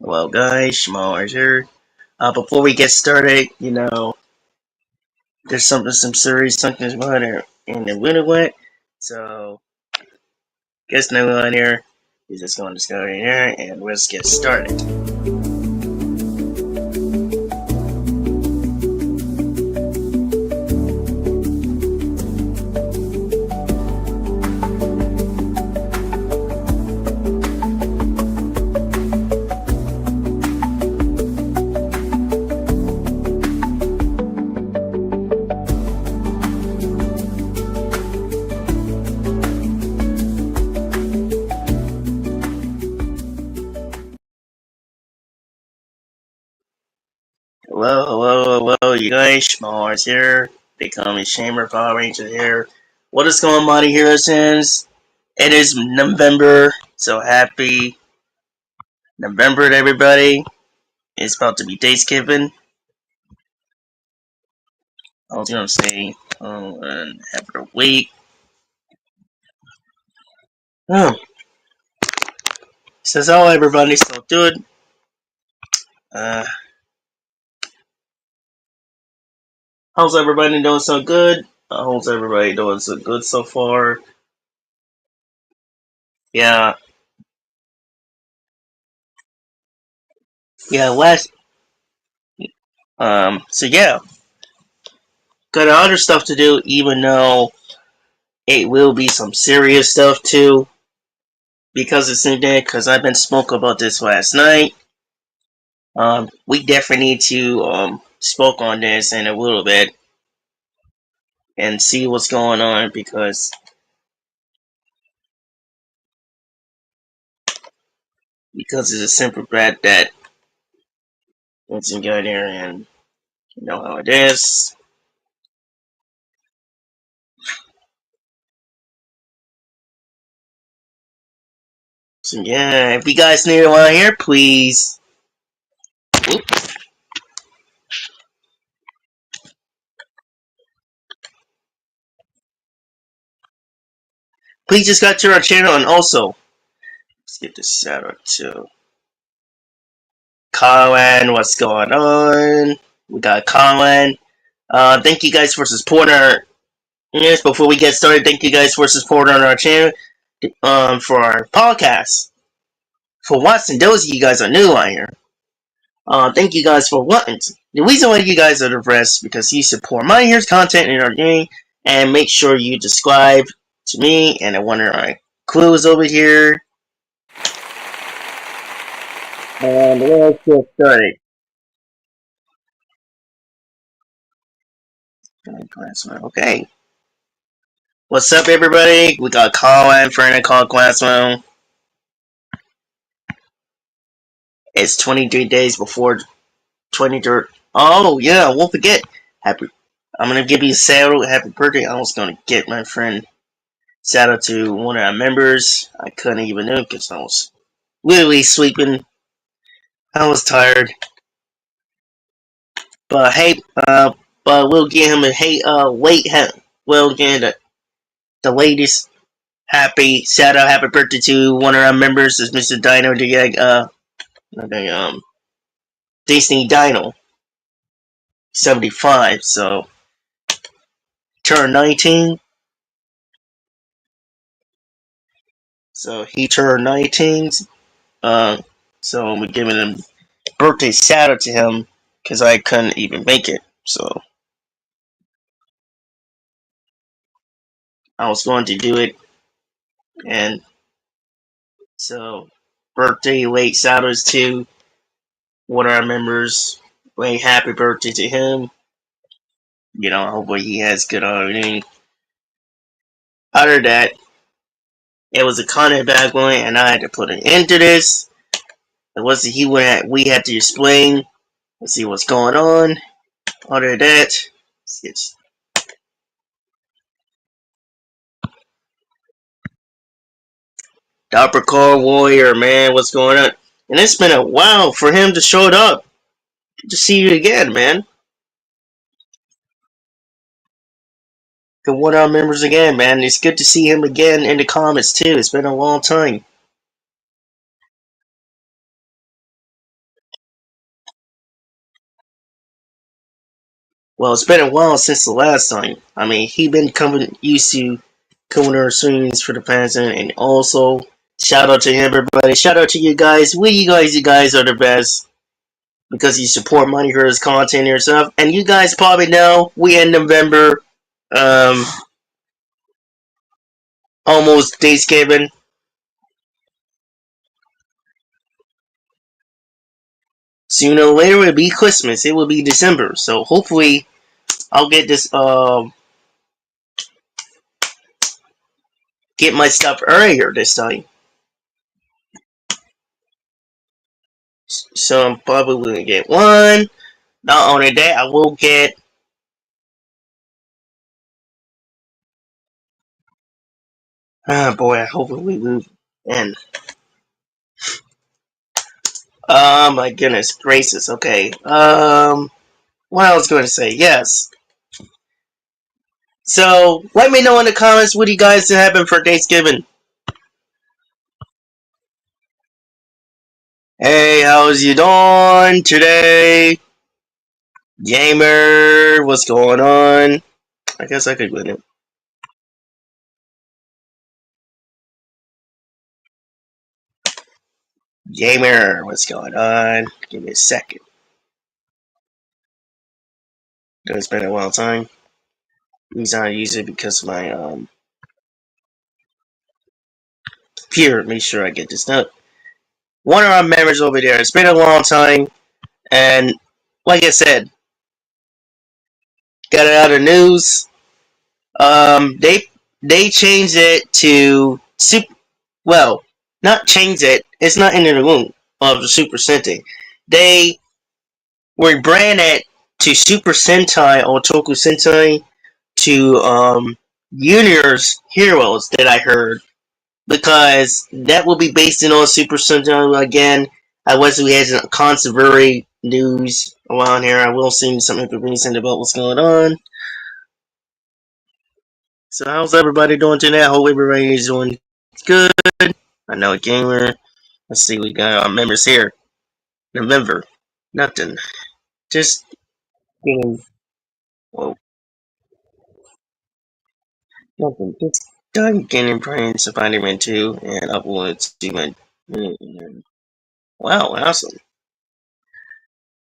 Hello guys, Shmars here. Before we get started, there's some serious something about it in the winter wet. So guess no one here. We're just going to start in here and let's get started. Hello, you guys, Shmars here. They call me Shamer Power Ranger here. What is going on here since it is November, so happy November to everybody. It's about to be Thanksgiving. I was gonna say, and after a week. Oh, says hello everybody, so good. Uh, how's everybody doing so good? How's everybody doing so good so far? Yeah, yeah, so yeah, got other stuff to do, even though it will be some serious stuff too, because it's in there, because I've been spoke about this last night. We definitely need to, spoke on this in a little bit, and see what's going on, because it's a simple fact that once you go there and you know how it is. So yeah, if you guys need one here, please. Please just got to our channel, and also let's get this shout out to Colin. What's going on? We got Colin. Thank you guys for supporting our. Yes, before we get started, thank you guys for supporting our channel. For our podcast. For watching, those of you guys are new on here. Thank you guys for watching. The reason why you guys are the best because you support my here's content in our game, and make sure you subscribe to me and one of our clues over here. And let's get started. Okay. What's up, everybody? We got Colin, friend of Call Classroom. It's 23 days before 23rd. Oh, yeah, won't forget. Happy. I'm gonna give you a shout out. Happy birthday. I was gonna get my friend shout out to one of our members. I couldn't even know because I was literally sleeping. I was tired. But hey, but we'll give him a hey, we'll get the latest happy shout out, happy birthday to one of our members is Mr. Dino Disney Dino 75. So turned 19. So he turned 19. Uh, so we're giving him birthday shout out to him because I couldn't even make it. So I was going to do it, and so birthday late shout outs to one of our members. Way happy birthday to him. Hopefully he has good auditing. Other than that, it was a content bad one, and I had to put an end to this. It was we had to explain. Let's see what's going on. Other than that, it's the Upper Core Warrior, man. What's going on? And it's been a while for him to show up. Good to see you again, man. Good one of our members again, man. It's good to see him again in the comments too. It's been a long time. Well, it's been a while since the last time. I mean, he been coming used to coming to our streams for the past, and also shout out to everybody. Shout out to you guys. You guys are the best because you support Money Heroes content and yourself. And you guys probably know we in November, um, almost Thanksgiving. Sooner or later, it'll be Christmas. It will be December. So hopefully, I'll get this. Get my stuff earlier this time. So I'm probably gonna get one. Not only that, I will get. Oh boy, I hope we move in. Oh my goodness gracious. Okay. What I was going to say? Yes. So let me know in the comments what you guys having for Thanksgiving. Hey, how's you doing today? Gamer, what's going on? I guess I could win it. Gamer, what's going on? Give me a second. It's been a while time. The reason I use it because my computer make sure I get this done. One of our members over there. It's been a long time, and like I said, got it out of news. They changed it to well, not change it. It's not in the room of the Super Sentai. They rebranded to Super Sentai or Toku Sentai to Junior's Heroes that I heard because that will be based on Super Sentai again. I was we had some controversy news around here. I will see some information about what's going on. So how's everybody doing today? I hope everybody is doing good. I know a gamer. Let's see, we got our members here. Remember, nothing. Just getting well, nothing. Just done getting playing Spider-Man 2 and uploaded to my wow, awesome.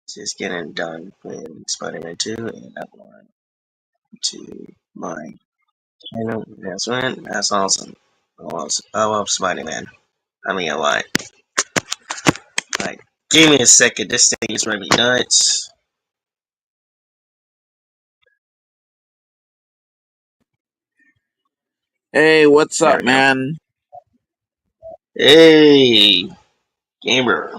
Just getting done playing Spider-Man 2 and uploading to my channel. That's right. That's awesome. I love Spider-Man. I mean a lot. Like, give me a second. This thing is really nuts. Hey, what's There up, we go. man? Hey, gamer.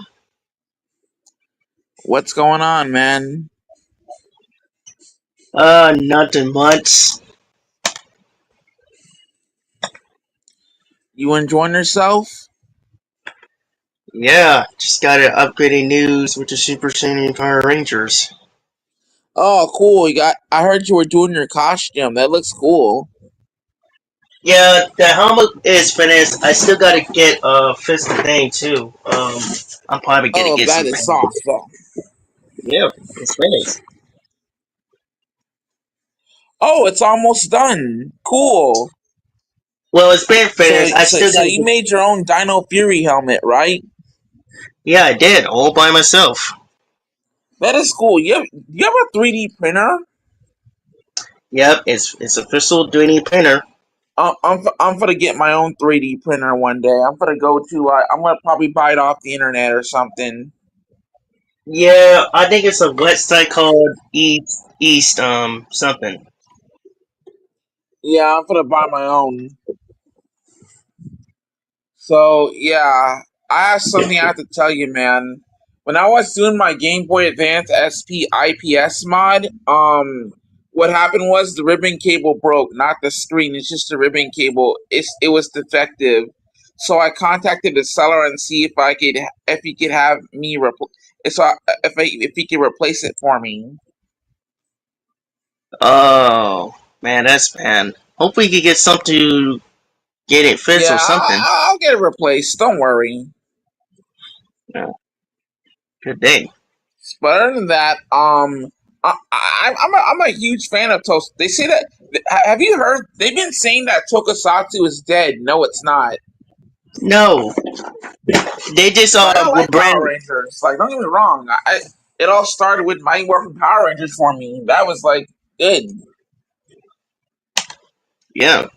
What's going on, man? Nothing much. You enjoying yourself? Yeah, just got an upgrading news with the Super Saiyan Power Rangers. Oh, cool. I heard you were doing your costume. That looks cool. Yeah, the helmet is finished. I still gotta get Fist of Pain too. I'm probably gonna Oh, get that some is soft, though. yeah, it's finished. Oh, it's almost done. Cool. Well, it's been So, finished. I so, still so gotta you get. made your own Dino Fury helmet, right? Yeah, I did all by myself. That is cool. You have a 3D printer? Yep, it's official 3D printer. I'm gonna get my own 3D printer one day. I'm gonna go to. I'm gonna probably buy it off the internet or something. Yeah, I think it's a website called East something. Yeah, I'm gonna buy my own. So yeah, I have something I have to tell you, man. When I was doing my Game Boy Advance SP IPS mod, what happened was the ribbon cable broke, not the screen. It's just the ribbon cable. It was defective. So I contacted the seller and see if he could have me if he could replace it for me. Oh man, that's man. Hopefully, you can get something to get it fixed Yeah, or something. I'll get it replaced. Don't worry. Yeah, good day. But other than that, I'm a huge fan of Toast. They say that. Have you heard? They've been saying that Tokusatsu is dead. No, it's not. No, they just Like I were like Power brand. Rangers. Like don't get me wrong. It all started with Mighty Morphin Power Rangers for me. That was like good. Yeah,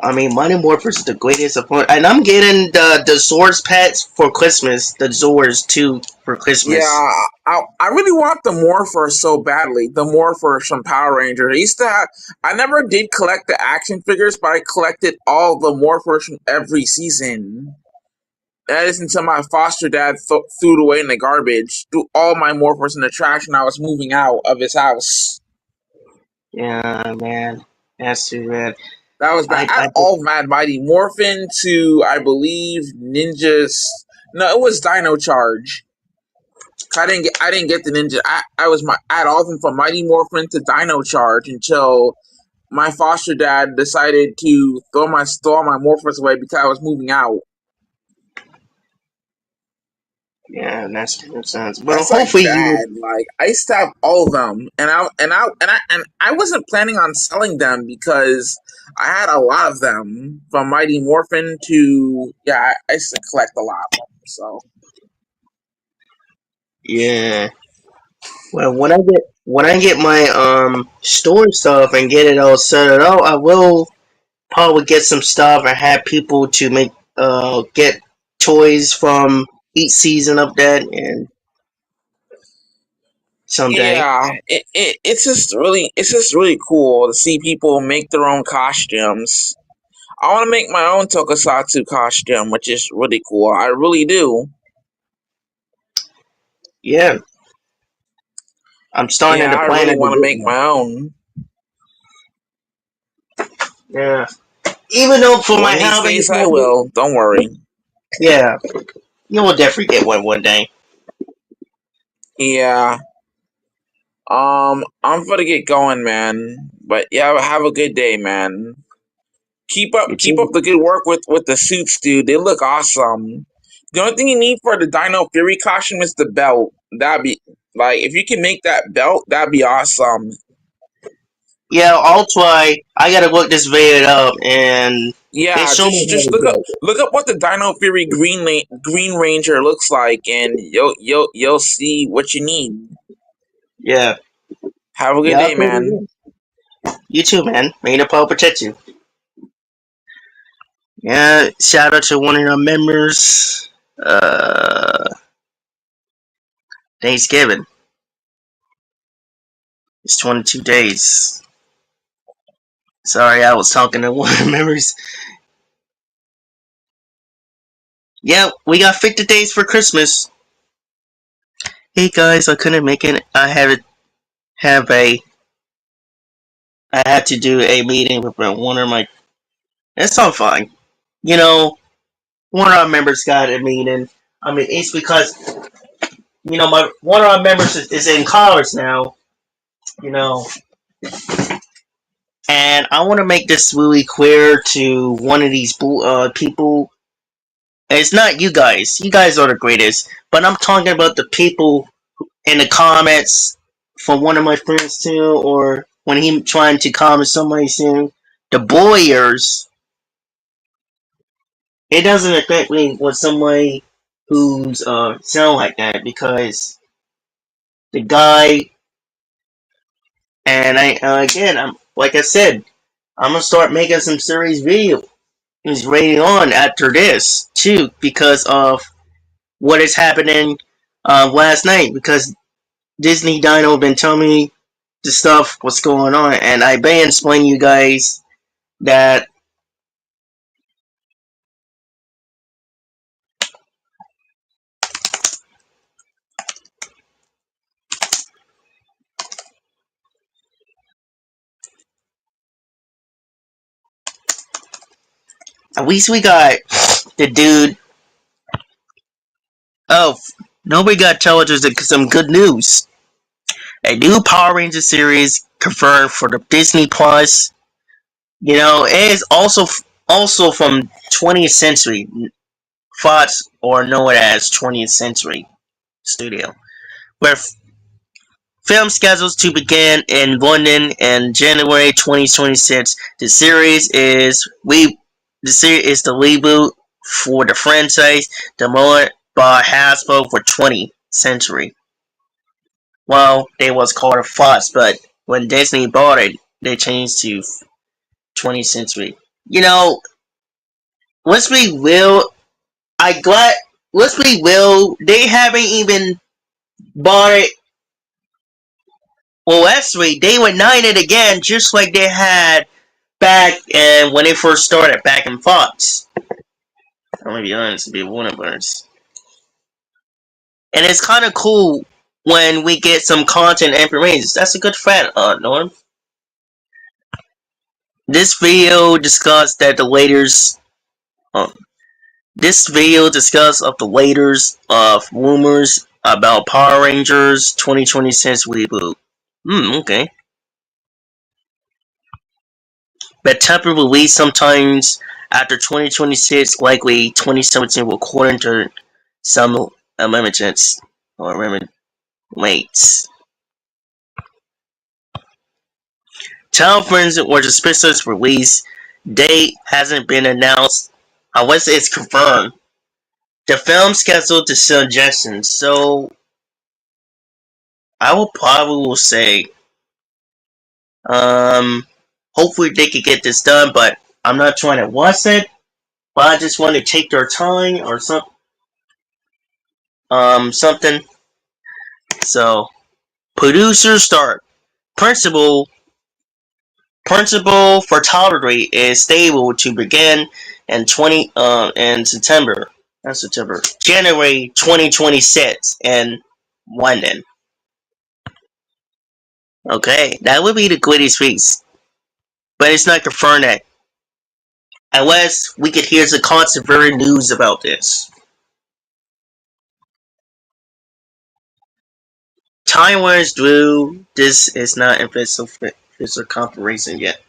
I mean, Mighty Morphin is the greatest of all, and I'm getting the Zors pets for Christmas. The Zors too for Yeah, Christmas. I really want the Morpher so badly. The Morpher from Power Rangers. I used to have. I never did collect the action figures, but I collected all the Morphers from every season. That is until my foster dad threw it away in the garbage. Threw all my Morphers in the trash when I was moving out of his house. Yeah, man, that's too bad. That was bad. I had I all Mad Mighty Morphin to, I believe, Ninjas. No, it was Dino Charge. I didn't get the ninja. I had all of them from Mighty Morphin to Dino Charge until my foster dad decided to throw my Morphers away because I was moving out. Yeah, that's makes sense. Well, That's like hopefully you. bad. Like I used to have all of them, and I wasn't planning on selling them because I had a lot of them from Mighty Morphin to yeah. I used to collect a lot of them. So Yeah. Well, when I get my store stuff and get it all set up, I will probably get some stuff and have people to make get toys from each season of that and someday. yeah, it's just really cool to see people make their own costumes. I want to make my own Tokusatsu costume, which is really cool. I really do. Yeah, I'm starting Yeah, to I plan really it a want to bit make now. my own. Yeah. Even though for my One of these house, days I will. Don't worry. yeah, you will definitely get one day. Yeah. I'm gonna get going, man. But yeah, have a good day, man. You Keep up too. the good work with the suits, dude. They look awesome. The only thing you need for the Dino Fury costume is the belt. That'd be like if you can make that belt, that'd be awesome. Yeah, I'll try. I gotta look this video up and they Yeah, show me how just to do it. look up what the Dino Fury Green Ranger looks like, and you'll see what you need. Yeah. Have a good Yeah, I'll day, try man. to. You too, man. May the power protect you. Yeah, shout out to one of our members. Thanksgiving. It's 22 days. Sorry, I was talking to one of the members. Yeah, we got 50 days for Christmas. Hey guys, I couldn't make it. Have a I had to do a meeting with one of my. It's all fine. You know, one of our members got a meeting. I mean, it's because my one of our members is in college now. You know, and I want to make this really clear to one of these people. It's not you guys. You guys are the greatest. But I'm talking about the people in the comments from one of my friends too, or when he trying to comment somebody soon. The boyers. It doesn't affect me with somebody who's sound like that because the guy and again I'm like I said I'm gonna start making some serious videos rating on after this too because of what is happening last night because Disney Dino been telling me the stuff what's going on and I been explain you guys that at least we got the dude. Oh, nobody got to tell us some good news. A new Power Ranger series confirmed for the Disney Plus. It is also from 20th Century Fox, or know it as 20th Century Studio, where Film scheduled to begin in London in January 2026. The series is the reboot for the franchise developed by Hasbro for 20th Century. Well, they was called Fox, but when Disney bought it, they changed to 20th Century. You know, let's be real. I glad. Let's be real. They haven't even bought it. Well, actually, they were united again, just like they had back and when they first started back in Fox. I'm gonna be honest, be Warner Brothers, and it's kind of cool when we get some content information. That's a good fact, Norm. This video discussed that the latest. Uh, this video discussed of the latest of rumors about Power Rangers 2026 reboot. Okay. But temporary release sometimes after 2026, likely 2017, according to some amendments or amendments. Tell Friends or the specific release date hasn't been announced unless it's confirmed. The film scheduled to suggestions, so I will probably say, hopefully they could get this done, but I'm not trying to rush it. But I just want to take their time or something. So, producer start. Principal photography is stable to begin in September. Not September. January 2026 in London. Okay, that would be the greatest piece. But it's not confirmed that. Unless we could hear some controversial news about this. Time Warner's Drew, this is not official confirmation yet.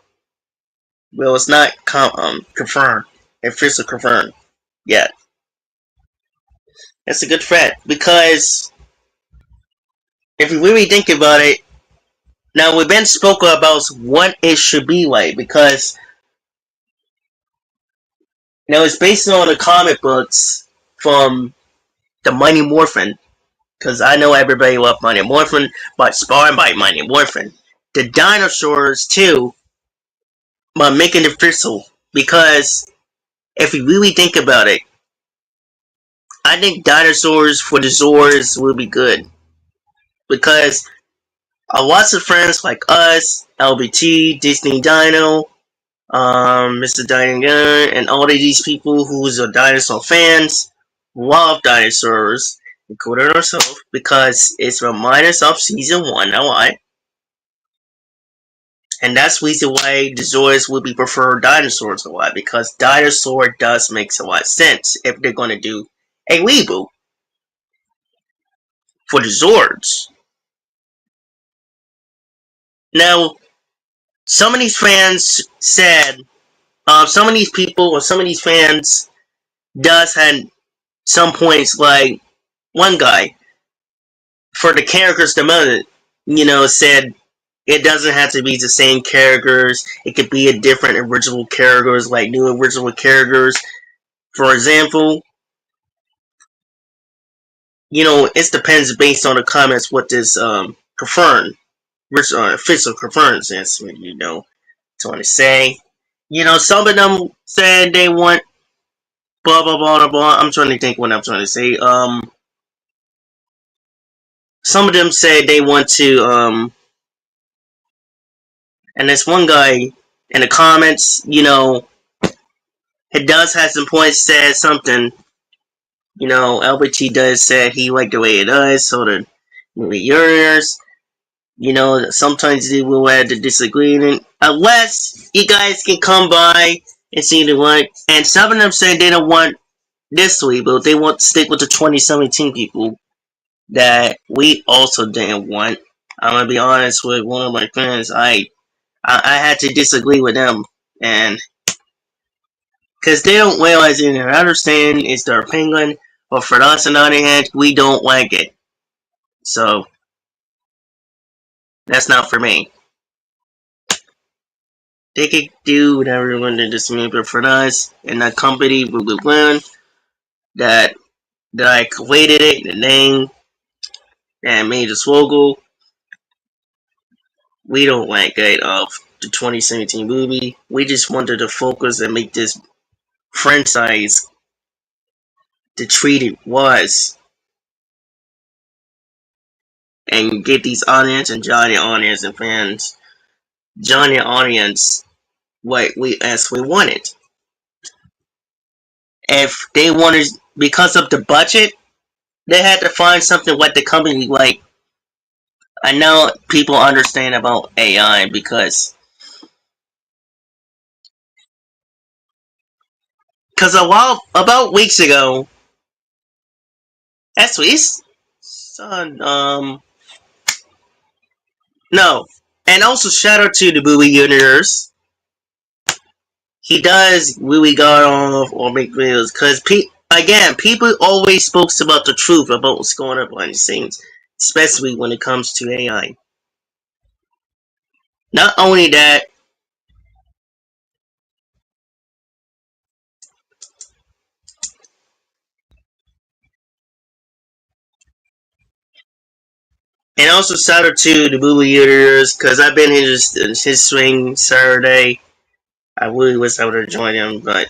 Well, it's not confirmed. Official confirmed yet. That's a good fact because if you really think about it, now we've been spoken about what it should be like because it's based on the comic books from the Mighty Morphin. Because I know everybody loved Mighty Morphin, but inspired by Mighty Morphin. The dinosaurs too, but making it official because if you really think about it, I think dinosaurs for the Zors will be good because lots of friends like us, LBT, Disney Dino, Mr. Dino, and all of these people who's are dinosaur fans love dinosaurs, including ourselves, because it's reminded us of season 1. Now why? And that's the reason why the Zords would be preferred dinosaurs a lot, because dinosaur does make a lot of sense if they're going to do a reboot for the Zords. Now, some of these fans said, some of these people or some of these fans does had some points like one guy for the characters development, said it doesn't have to be the same characters. It could be a different original characters, like new original characters. For example, it depends based on the comments what this confirmed, official confirmed is. Trying to say. Some of them said they want blah blah blah blah blah. I'm trying to think what I'm trying to say. Some of them said they want to and this one guy in the comments, it does have some points. Said something. LBT does say he liked the way it does. So the movie yours. Sometimes they will have the disagreement. Unless you guys can come by and see the one. And some of them say they don't want this week, but they want to stick with the 2017 people that we also didn't want. I'm gonna be honest with one of my friends. I had to disagree with them, and because they don't realize it and understand it's their opinion, but for us on the other hand, we don't like it. So That's not for me. They could do whatever they want to this movie, but for us, and that company, we would learn that I created it, the name, that made the logo. We don't like it of the 2017 movie. We just wanted to focus and make this franchise the treat it was, and get these audience and Johnny audience and fans, Johnny audience, what we as we wanted. If they wanted, because of the budget, they had to find something what the company like. I know people understand about AI because a while about weeks ago, actually, it's on no, and also shout out to the movie universe. He does really got off or make videos because again, people always spoke about the truth about what's going on behind the scenes, especially when it comes to AI. Not only that, and also shout out to the movie universe because I've been in his swing Saturday. I really wish I would have joined him, but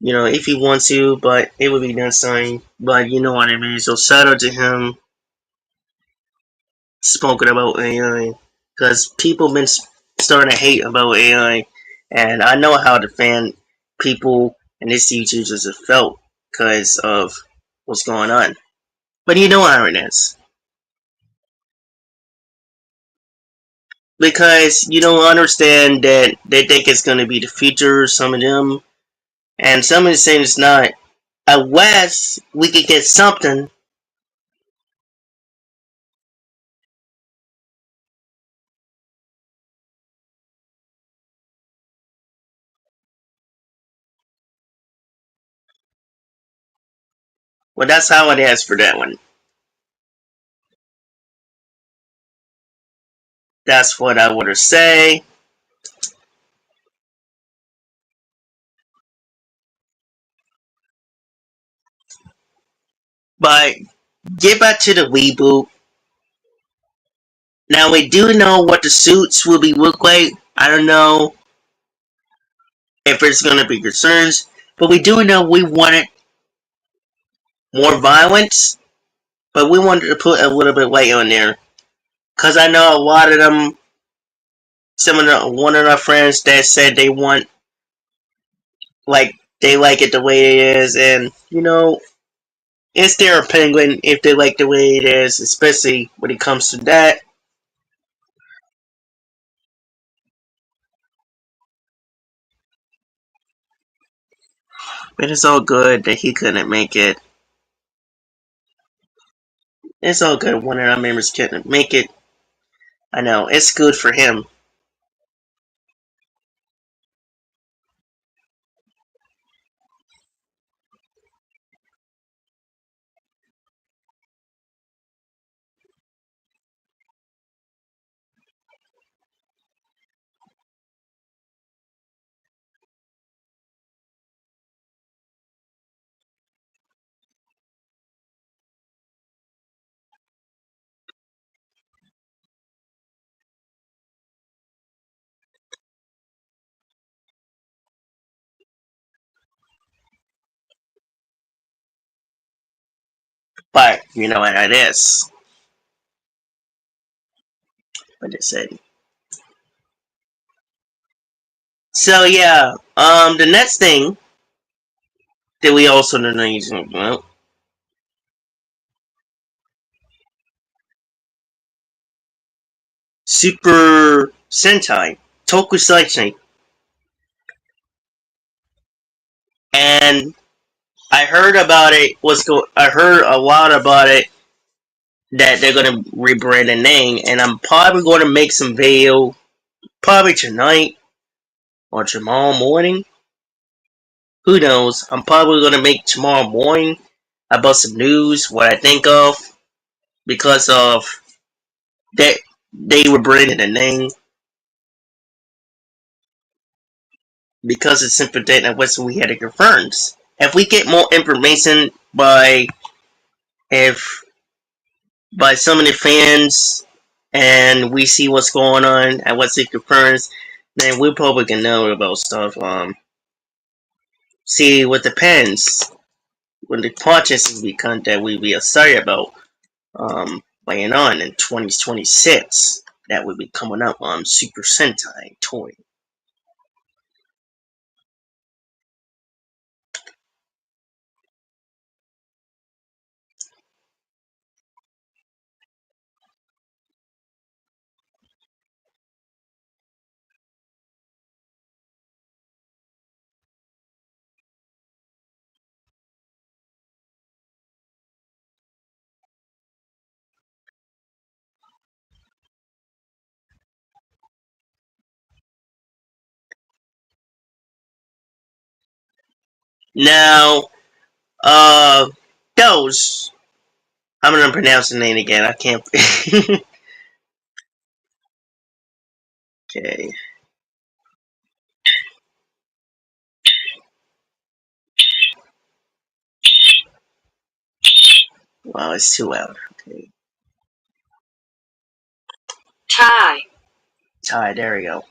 if he wants to, but it would be next time. But you know what I mean. So shout out to him spoken about AI because people been starting to hate about AI, and I know how the fan people and this YouTube just have felt because of what's going on. But you know how it is because you don't understand that they think it's going to be the future. Some of them, and some of them saying it's not. Unless we could get something. Well, that's how it is for that one. That's what I would say. But get back to the reboot. Now we do know what the suits will be look like. I don't know if it's going to be concerns, but we do know we wanted more violence, but we wanted to put a little bit weight on there because I know a lot of them. One of our friends that said they want like they like it the way it is, and it's their opinion if they like the way it is, especially when it comes to that. But it's all good that he couldn't make it. It's all good one of our members couldn't make it. I know it's good for him. But you know what it is. What they said. So yeah, the next thing that we also need to know about Super Sentai Tokusatsu, and I heard about it. I heard a lot about it that they're gonna rebrand the name, and I'm probably gonna make some video probably tonight or tomorrow morning. Who knows? I'm probably gonna make tomorrow morning about some news, what I think of, because of that. they were branded a name because it's simple that was we had to confirm. If we get more information if by some of the fans and we see what's going on and what's it confirms, then we probably can know about stuff. See what depends when the purchases become that we be excited about laying on in 2026 that will be coming up on Super Sentai toy. Now, those I'm gonna pronounce the name again. I can't. Okay. Wow, it's too loud. Okay. Tie. Tie. There we go.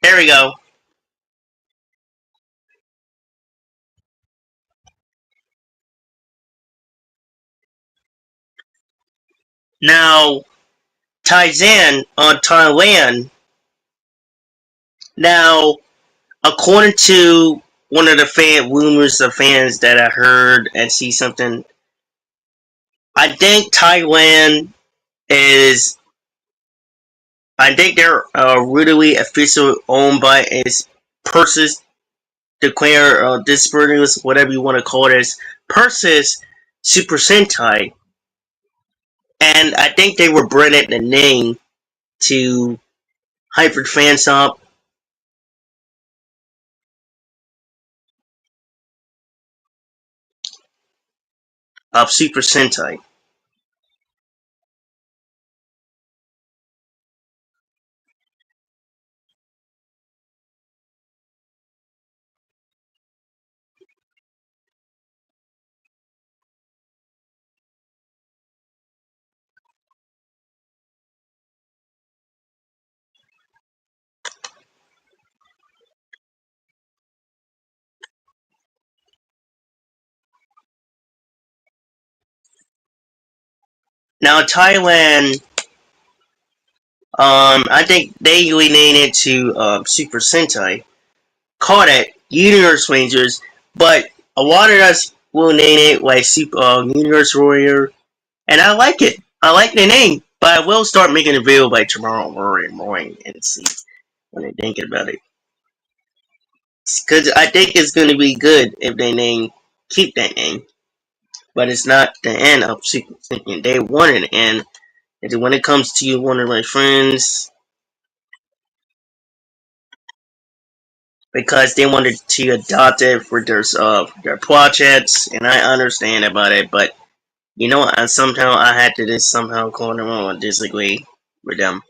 There we go. Now, Taizan on Thailand. Now, according to one of the rumors of fans that I heard and see something, I think Thailand is. I think they're really officially owned by its Persis declare dispersions, whatever you want to call it, as Persis Super Sentai, and I think they were branded the name to Hyper Fansop of Super Sentai. Now Thailand, I think they renamed it to Super Sentai, called it Universe Rangers, but a lot of us will name it like Super Universe Warrior, and I like it. I like the name, but I will start making a video by tomorrow morning and see when I'm thinking about it. Because I think it's going to be good if they keep that name, but it's not the end of Super Sentai. They want it, and when it comes to one of my friends, because they wanted to adopt it for their projects, and I understand about it, but somehow I had to just somehow call them on disagree with them.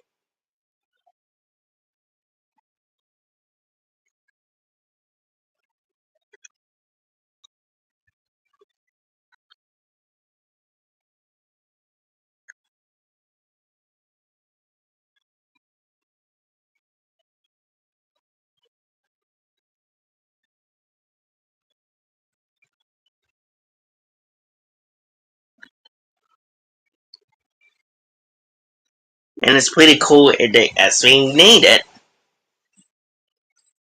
And it's pretty cool that they actually named it.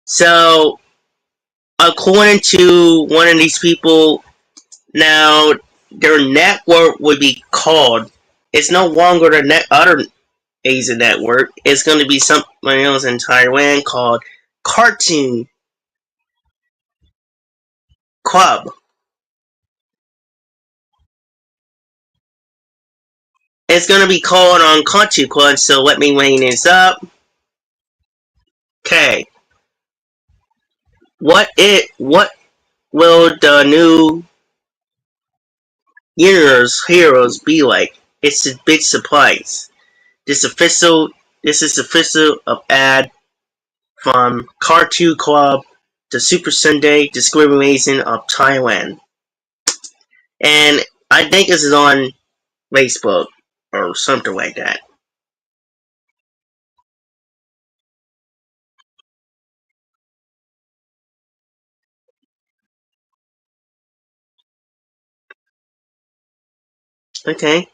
So, according to one of these people, now their network would be called. It's no longer the other Asia network. It's going to be something else in Taiwan called Cartoon Club. It's going to be called on Cartoon Club. So let me ring this up. Okay. What will the Universe Heroes be like? It's a big surprise. This official this is official of ad from Cartoon Club to Super Sunday Discrimination of Thailand. And I think this is on Facebook or something like that. Okay.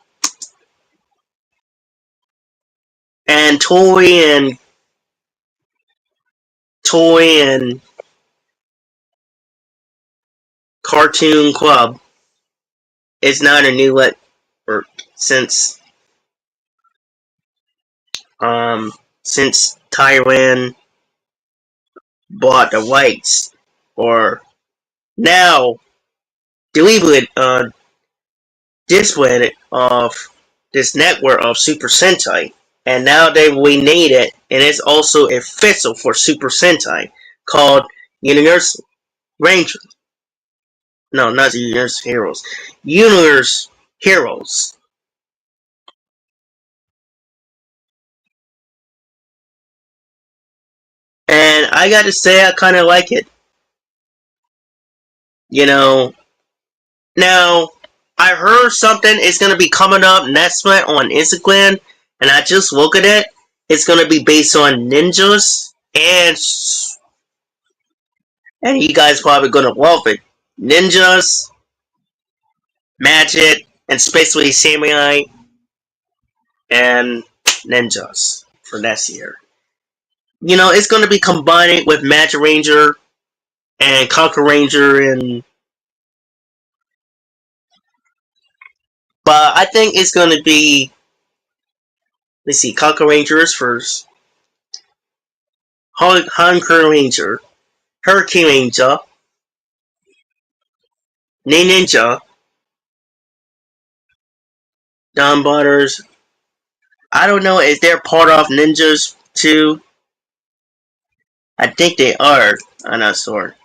And Toy and Cartoon Club is not a new or since um since Thailand bought the rights or now deleted disbanded of this network of Super Sentai, and now they renamed it, and it's also official for Super Sentai called Universe Ranger. No, not Universe Heroes. Universe Heroes. And I got to say, I kind of like it. You know, now I heard something is going to be coming up next month on Instagram, and I just look at it. It's going to be based on ninjas and you guys probably gonna love it. Ninjas, magic, and especially samurai and ninjas for next year. You know, it's gonna be combining with Magic Ranger and Conquer Ranger, and but I think it's gonna be, let's see, Conquer Ranger is first, Conquer Ranger, Hurricane Ranger, Ninja, Don Butters. I don't know if they're part of ninjas too. I think they are. I'm not sure.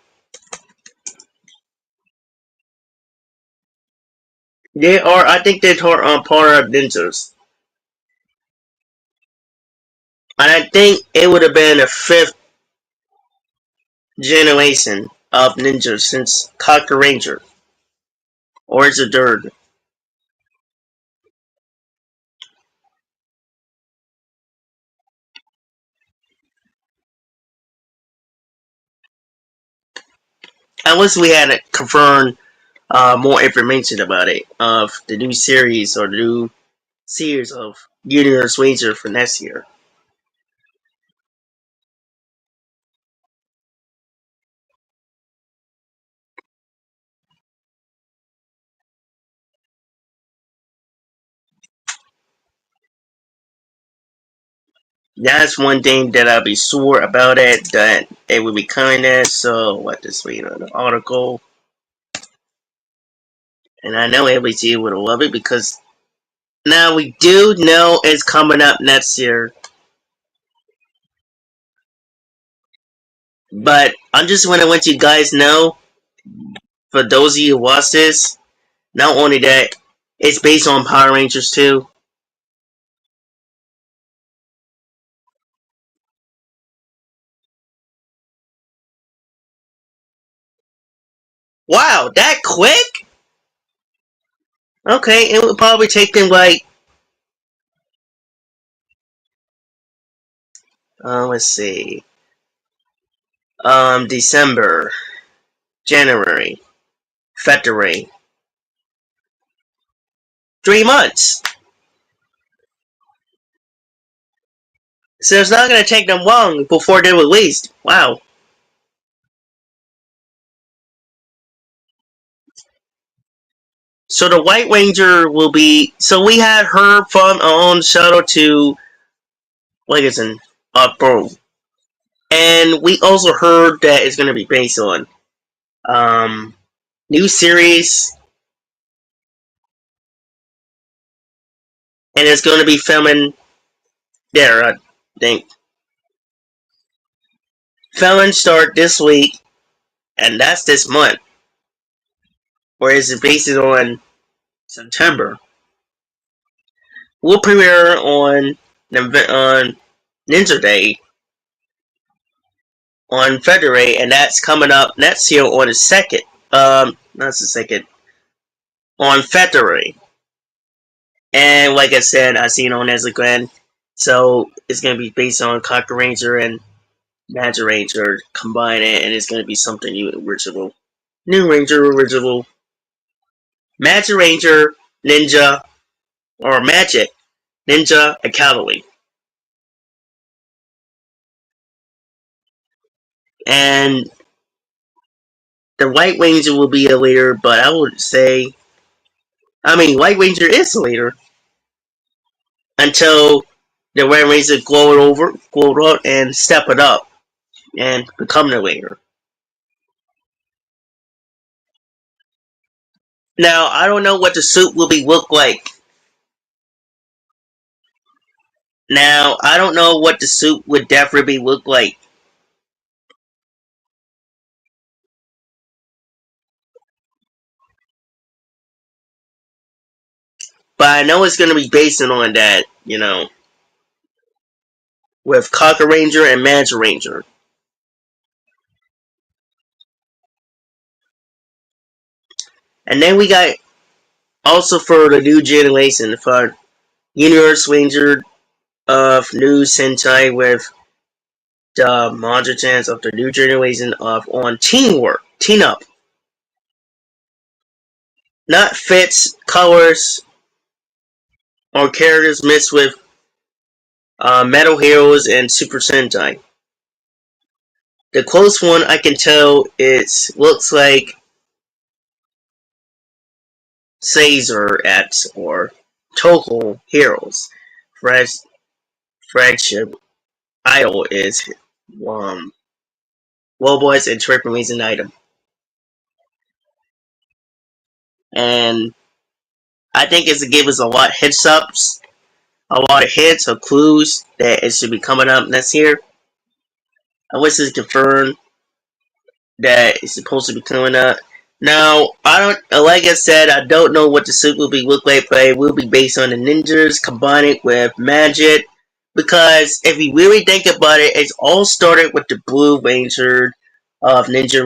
They are. I think they're part of ninjas. And I think it would have been a fifth generation of ninjas since Kaku Ranger. Or it's a third. Unless we had to confirm more information about it, of the new series or the new series of Universe Ranger for next year. That's one thing that I'll be sure about it, that it will be coming there. So, what this read on the article. And I know everybody would love it because now we do know it's coming up next year. But I just want to let you guys know, for those of you who watch this, not only that, it's based on Power Rangers too. Wow, that quick? Okay, it would probably take them like, let's see, December, January, February, 3 months. So it's not going to take them long before they're released. Wow. So the White Ranger will be. So we had her from our own shuttle to Legacy, Bro. And we also heard that it's going to be based on um, new series, and it's going to be filming there. I think filming start this week, and that's this month. Whereas it's based on September. Will premiere on Ninja Day on February, and that's coming up next year on the second. Not the second, on February. And like I said, I seen on Instagram, so it's gonna be based on Cocker Ranger and Magic Ranger combine it, and it's gonna be something new, original, new Ranger original, Magic Ranger Ninja or Magic Ninja Academy, and the White Ranger will be a leader, but I would say, I mean, White Ranger is a leader until the Red Ranger glow up, and step it up and become the leader. Now, I don't know what the suit will be look like. Now, I don't know what the suit would definitely look like. But I know it's going to be based on that, with Cocker Ranger and Magic Ranger. And then we got also for the new generation for Universe Ranger of New Sentai with the Monster of the new generation of on teamwork, team up. Not fits, colors, or characters mixed with Metal Heroes and Super Sentai. The close one I can tell it looks like Caesar X or Toho Heroes. Flagship idol is um, Boys and Triple Reason item. And I think it's to give us a lot of hits ups, a lot of hints or clues that it should be coming up next year. I wish it's confirmed that it's supposed to be coming up. Now, I don't, like I said, I don't know what the suit will be look like, but it will be based on the ninjas, combine it with magic. Because if you really think about it, it's all started with the Blue Ranger of Ninja,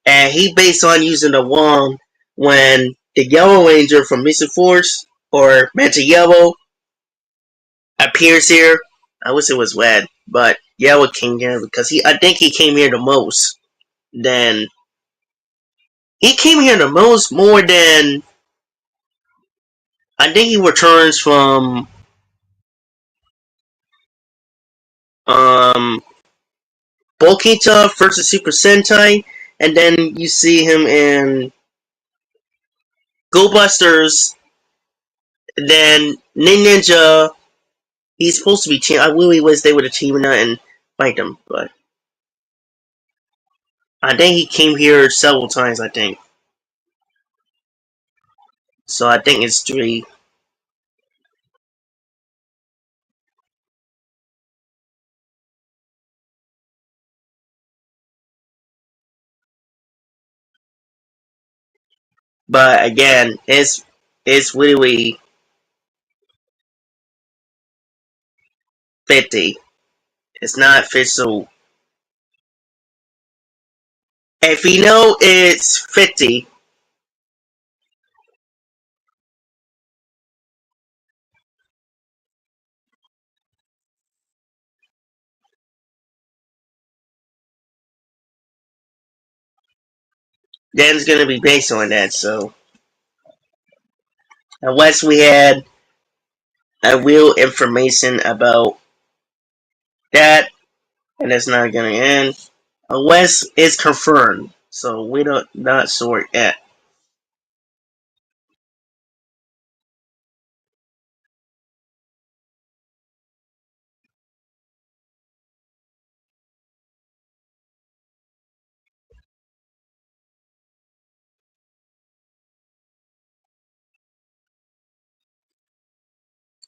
and he based on using the wand when the Yellow Ranger from Mystic Force or Magic Yellow appears here. I wish it was red, but Yellow came here because I think he came here the most. Then he came here the most, more than I think he returns from um Bolkita versus Super Sentai, and then you see him in Go Busters. Then Ninja, he's supposed to be team. I really wish they would have teamed up and fight him, but I think he came here several times. I think so. I think it's 3. But again, it's really 50. It's not official. If you know it's 50, then it's gonna be based on that. So unless we had a real information about that, and it's not gonna end unless it's confirmed. So we don't not sure yet.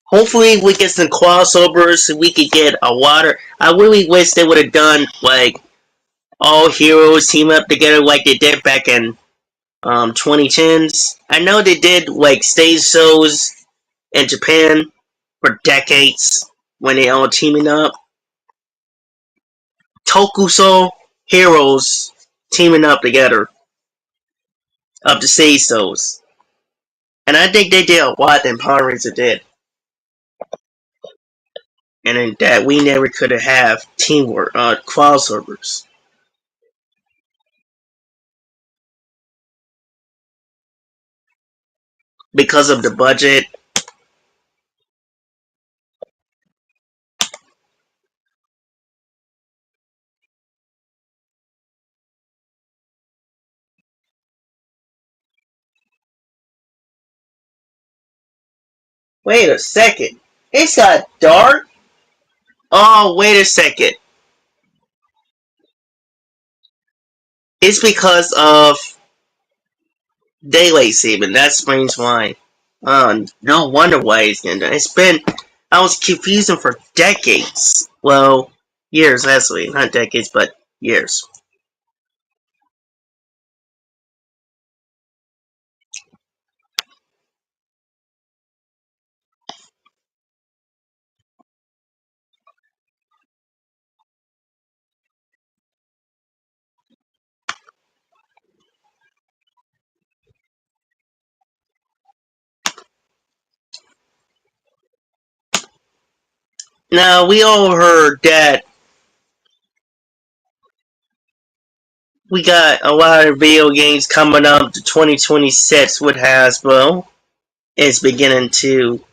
Hopefully we get some crossovers so we could get a water. I really wish they would have done like all heroes team up together like they did back in 2010s. I know they did like stage shows in Japan for decades when they all teaming up. Tokusou heroes teaming up together up to stage shows. And I think they did a lot than Power Rangers did. And in that we never could have teamwork, crossovers. Because of the budget. Wait a second. It's got dark? Oh, wait a second. It's because of daylight saving. That explains why. No wonder why it's getting done. I was confusing for decades. Well, years actually. Not decades, but years. Now, we all heard that we got a lot of video games coming up to 2026 with Hasbro. It's beginning to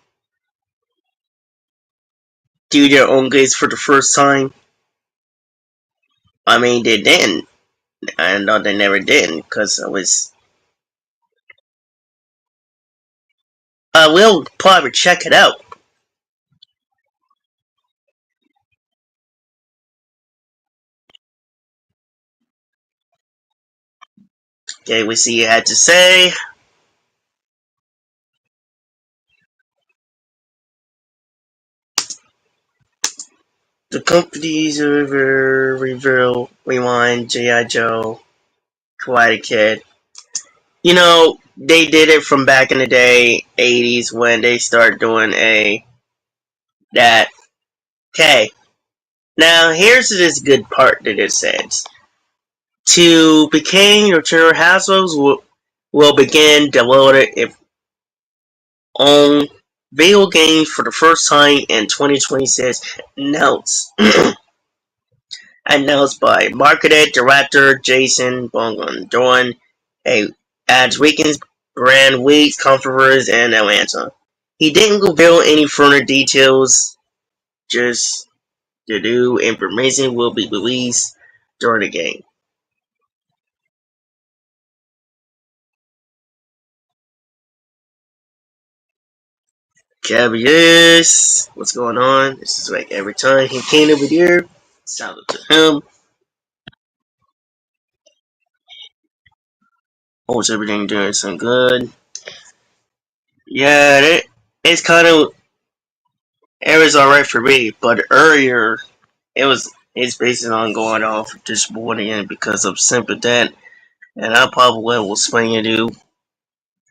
do their own games for the first time. I mean, they didn't. I know they never did because I was. I will probably check it out. Okay, we see you had to say. The companies reveal Rewind, G.I. Joe, Karate Kid. You know, they did it from back in the day, 80s, when they started doing that. Okay, now here's this good part that it says. To begin, your channel households will begin downloading its own video games for the first time in 2026. Announced by marketing director Jason Bongon during a Ads Weekend's Brand Week conference in Atlanta. He didn't reveal any further details, just the new information will be released during the game. Cavius, what's going on? This is like every time he came over here, shout out to him. Hopes everything doing some good. Yeah, it's kind of it was alright for me, but earlier it's based on going off this morning because of simple debt, and I probably will explain to you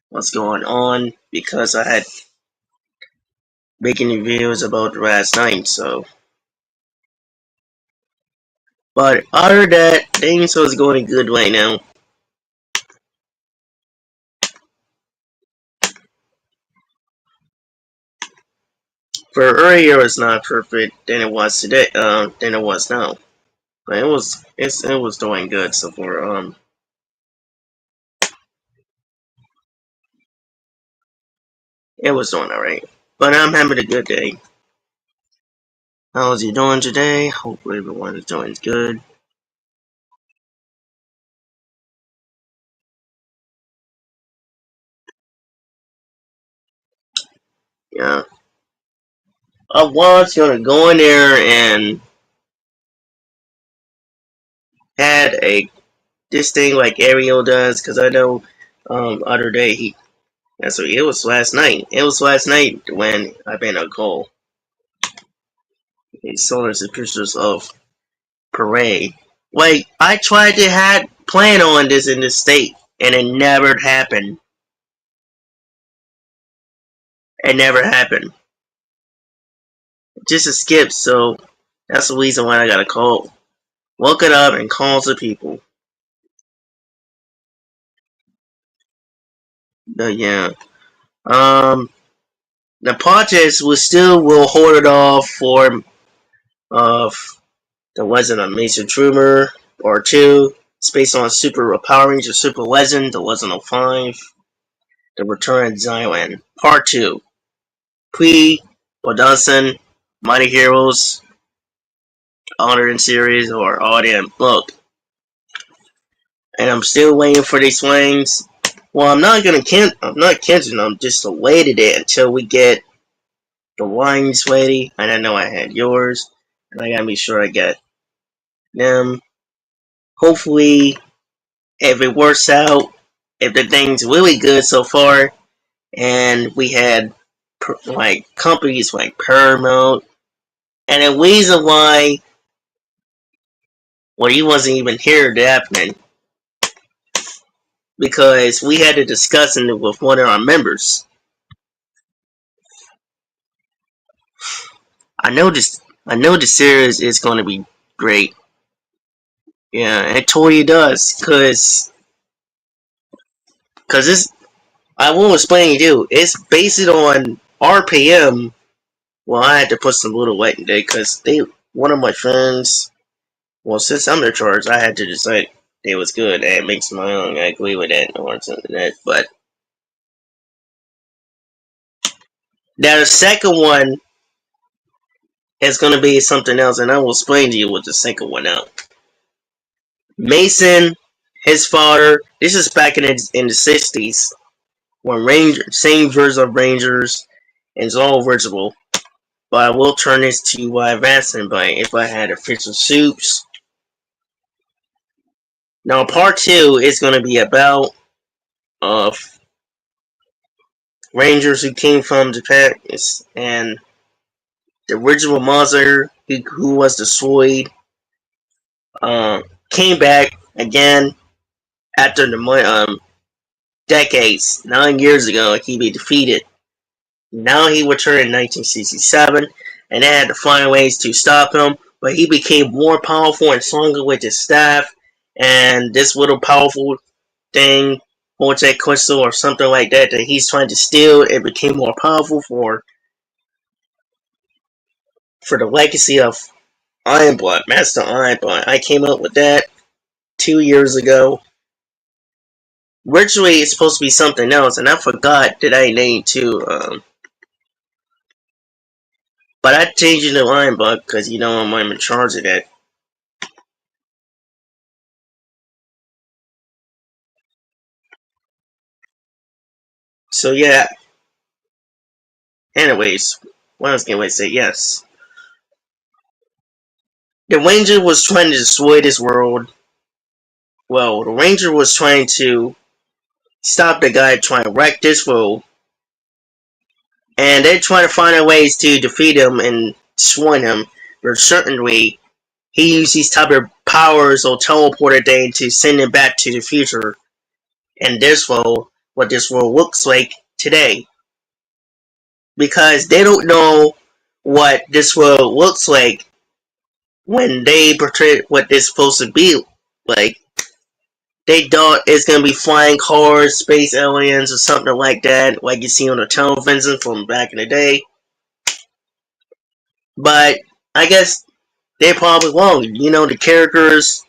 what's going on because I had making videos about the last night. So, but other than that, things was going good right now. For earlier, it's not perfect than it was today. Than it was now. But it was doing good so far. It was doing alright. But I'm having a good day. How's you doing today? Hopefully everyone is doing good. Yeah. I was gonna go in there and had a this thing like Ariel does because I know other day he so it was last night. It was last night when I made a goal. He showed us the pictures of Parade. Like I tried to had plan on this in this state. and it never happened. It never happened. Just a skip, so that's the reason why I got a call. Woke it up and called the people. But yeah. The projects will hold it off for the Legend of Mason Trumer or 2. It's based on Super Power Ranger Super Legend, the Legend of 5, The Return of Zywan. Part 2. Pre-Production, Mighty Heroes, Honored series, or Audience Book. And I'm still waiting for these swings. Well, I'm not canceling them, just delayed it until we get the lines ready. And I know I had yours, and I gotta be sure I get them. Hopefully, if it works out, if the thing's really good so far, and we had like companies like Paramount, and the reason why, well, he wasn't even here to happen, because we had to discuss it with one of our members. I know this. I know the series is going to be great. Yeah, it totally does, cause this. I won't explain to you. It's based on RPM. Well, I had to put some little weight in there because one of my friends. Well, since I'm in charge, I had to decide it was good and make my own. I agree with that or something like that. But now the second one is going to be something else, and I will explain to you what the second one out. Mason, his father. This is back in the '60s when same version of Rangers, and it's all original. But I will turn this to advancing by if I had official suits. Now, part 2 is going to be about uh, Rangers who came from Japan and the original monster who was destroyed came back again after the decades. 9 years ago, he be defeated. Now he returned in 1967, and they had to find ways to stop him. But he became more powerful and stronger with his staff, and this little powerful thing, Vortex Crystal or something like that, that he's trying to steal, it became more powerful for the legacy of Ironblood, Master Ironblood. I came up with that 2 years ago. Originally, it's supposed to be something else, and I forgot that I named too. But I changed it to Ironblood because I'm in charge of that. So yeah. Anyways, what I was going to say, yes. The Ranger was trying to destroy this world. Well, the Ranger was trying to stop the guy trying to wreck this world. And they're trying to find ways to defeat him and destroy him. But certainly, he used these type of powers or teleporter thing to send him back to the future. And this world, what this world looks like today. Because they don't know what this world looks like when they portray what it's supposed to be like. They thought it's gonna be flying cars, space aliens, or something like that, like you see on the television from back in the day. But I guess they're probably wrong. The characters,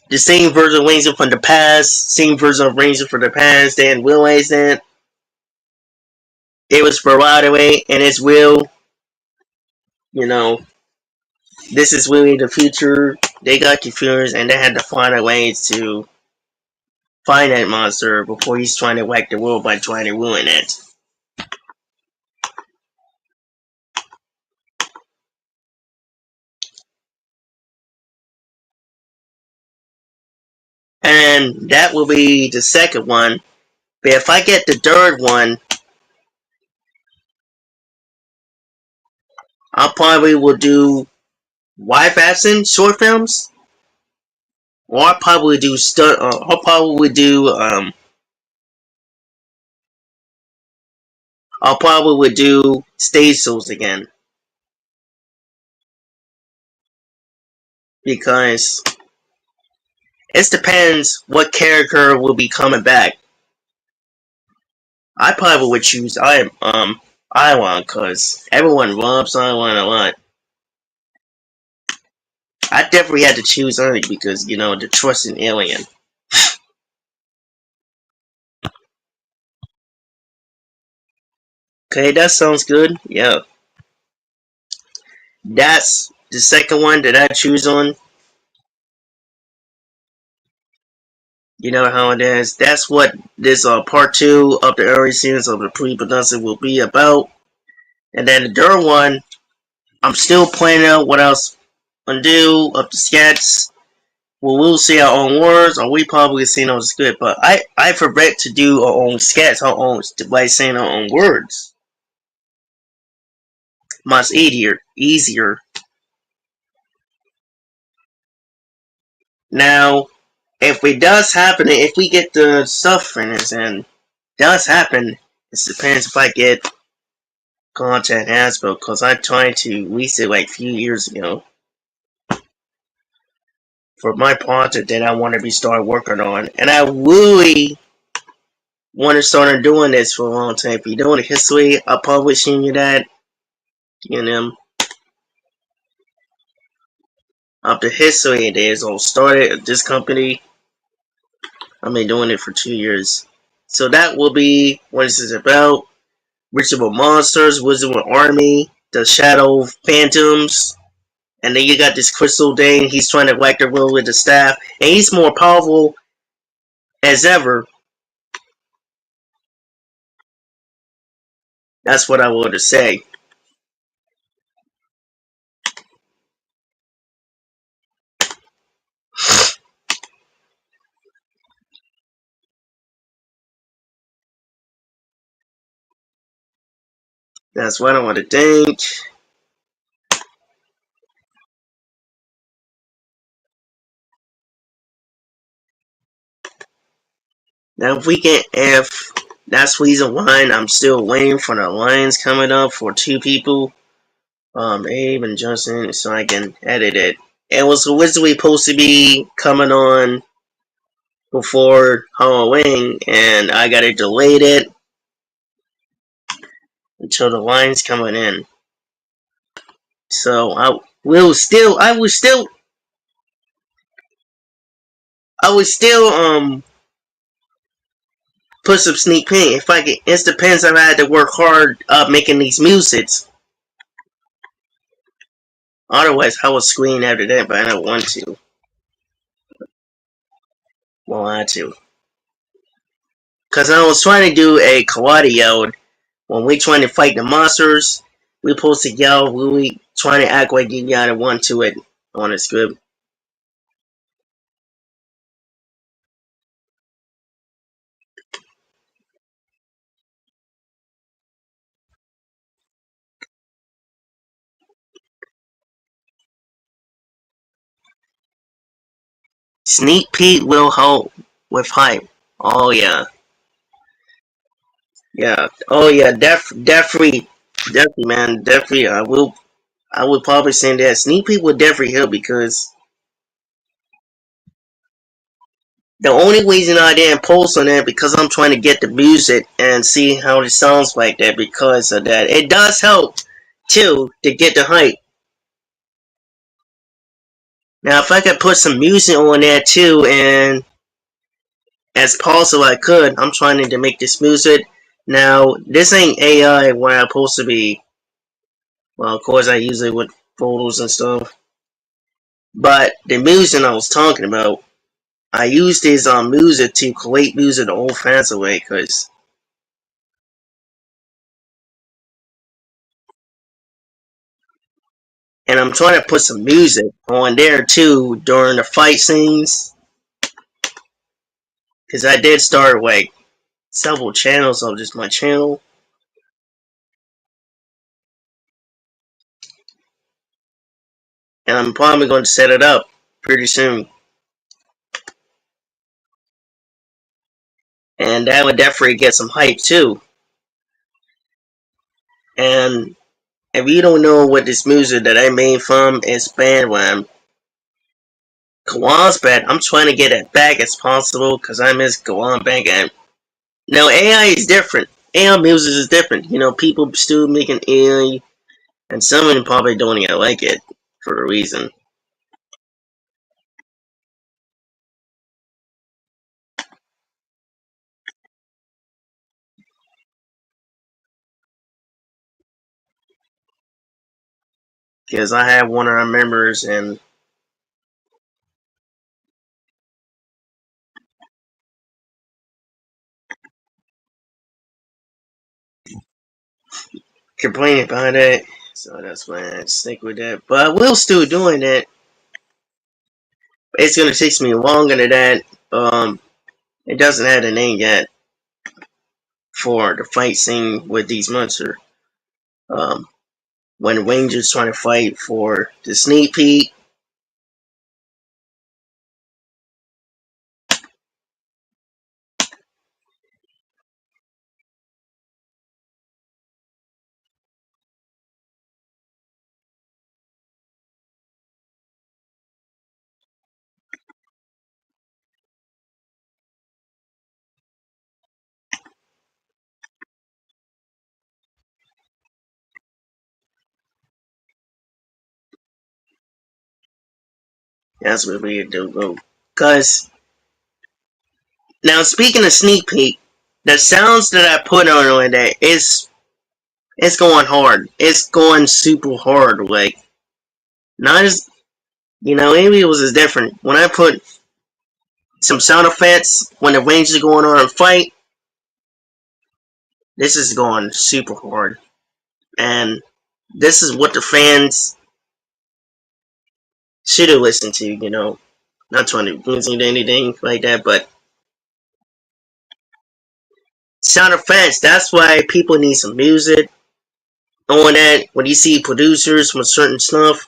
the same version of Ranger from the past, same version of Ranger from the past, they didn't realize that it was brought away and it's real. You know, this is really the future. They got confused and they had to find a way to find that monster before he's trying to whack the world by trying to ruin it. And that will be the second one. But if I get the third one, I probably will do live action short films. Or I probably do I'll probably would do stage shows again because it depends what character will be coming back. I probably would choose Iwan because everyone loves Iwan a lot. I definitely had to choose only because the trusted alien. Okay, that sounds good. Yeah, that's the second one that I choose on. You know how it is. That's what this part two of the early seasons of the pre-production will be about. And then the third one, I'm still planning out what else I'm gonna do up the sketch. Well, we'll see our own words, or we probably see no script. But I forget to do our own sketch, our own by saying our own words. Much easier. Now, if it does happen, if we get the stuff finished, and does happen, it depends if I get content Hasbro, because I tried to release it like a few years ago for my project that I want to be start working on, and I really want to start doing this for a long time. If you know the history, I'll probably show you that, you know, of the history it is. I started this company. I've been doing it for 2 years, so that will be what this is about. Wizard with Monsters, Wizard with Army, the Shadow Phantoms, and then you got this Crystal Dane. He's trying to whack the world with the staff, and he's more powerful as ever. That's what I wanted to say. That's what I want to think. Now, if that's reason why I'm still waiting for the lines coming up for two people, Abe and Justin, so I can edit it. It was originally supposed to be coming on before Halloween, and I got it delayed it until the lines coming in. So I would still put some sneak peek if I get. It depends if I had to work hard making these musics. Otherwise, I would screen after that, but I don't want to. Well, I had to. Because I was trying to do a karate yell when we trying to fight the monsters. We supposed to yell. We trying to act like you gotta want to it on the script. Sneak peek will help with hype. Oh yeah, yeah. Oh yeah. Definitely, man. Definitely. I will. I would probably say that sneak peek would definitely help because the only reason I didn't post on that because I'm trying to get the music and see how it sounds like that because of that. It does help too to get the hype. Now if I could put some music on there too and as possible I could, I'm trying to make this music. Now this ain't AI where I'm supposed to be well of course I use it with photos and stuff. But the music I was talking about, I used this music to collate music the old fans away because and I'm trying to put some music on there too during the fight scenes because I did start like several channels of just my channel, and I'm probably going to set it up pretty soon. and that would definitely get some hype too. And if you don't know what this music that I made from is Bandwham, Kawan's band, I'm trying to get it back as possible because I miss Kawan back. And now AI is different. AI music is different. People still making AI, and some of them probably don't even like it for a reason. Because I have one of our members and complaining about it, so that's why I stick with that. But I will still doing it. It's gonna take me longer than that. It doesn't have a name yet for the fight scene with these monsters. Um, when Ranger's trying to fight for the sneak peek, that's what we do. Cause now speaking of sneak peek, the sounds that I put on that is it's going hard. It's going super hard. Like not as maybe it was as different. When I put some sound effects when the range is going on a fight, this is going super hard. And this is what the fans should have listened to, Not trying to listen to anything like that, but sound effects, that's why people need some music on that. When you see producers from certain stuff,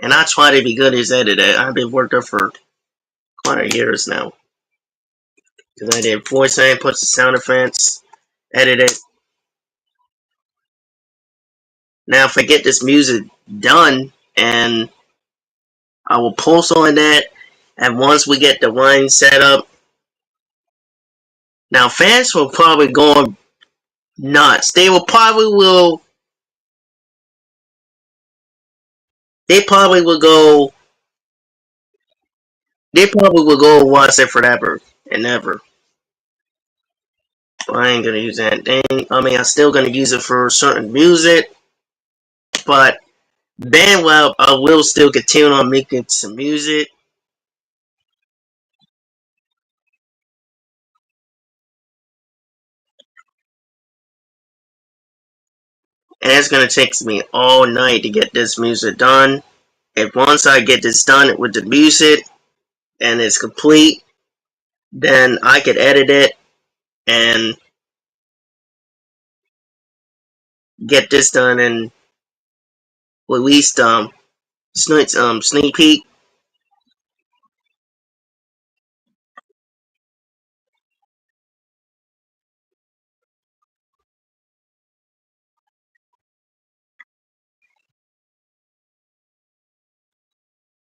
and I try to be good as editor. I've been working for quite a years now. Because I did voice inputs, the sound effects, edited. Now if I get this music done and I will post on that, and once we get the line set up, now fans will probably go nuts. They probably will go watch it forever and ever. But I ain't gonna use that thing. I mean, I'm still gonna use it for certain music, but Bandwell, I will still continue on making some music. And it's gonna take me all night to get this music done. And once I get this done with the music and it's complete, then I could edit it and get this done and release sneak peek.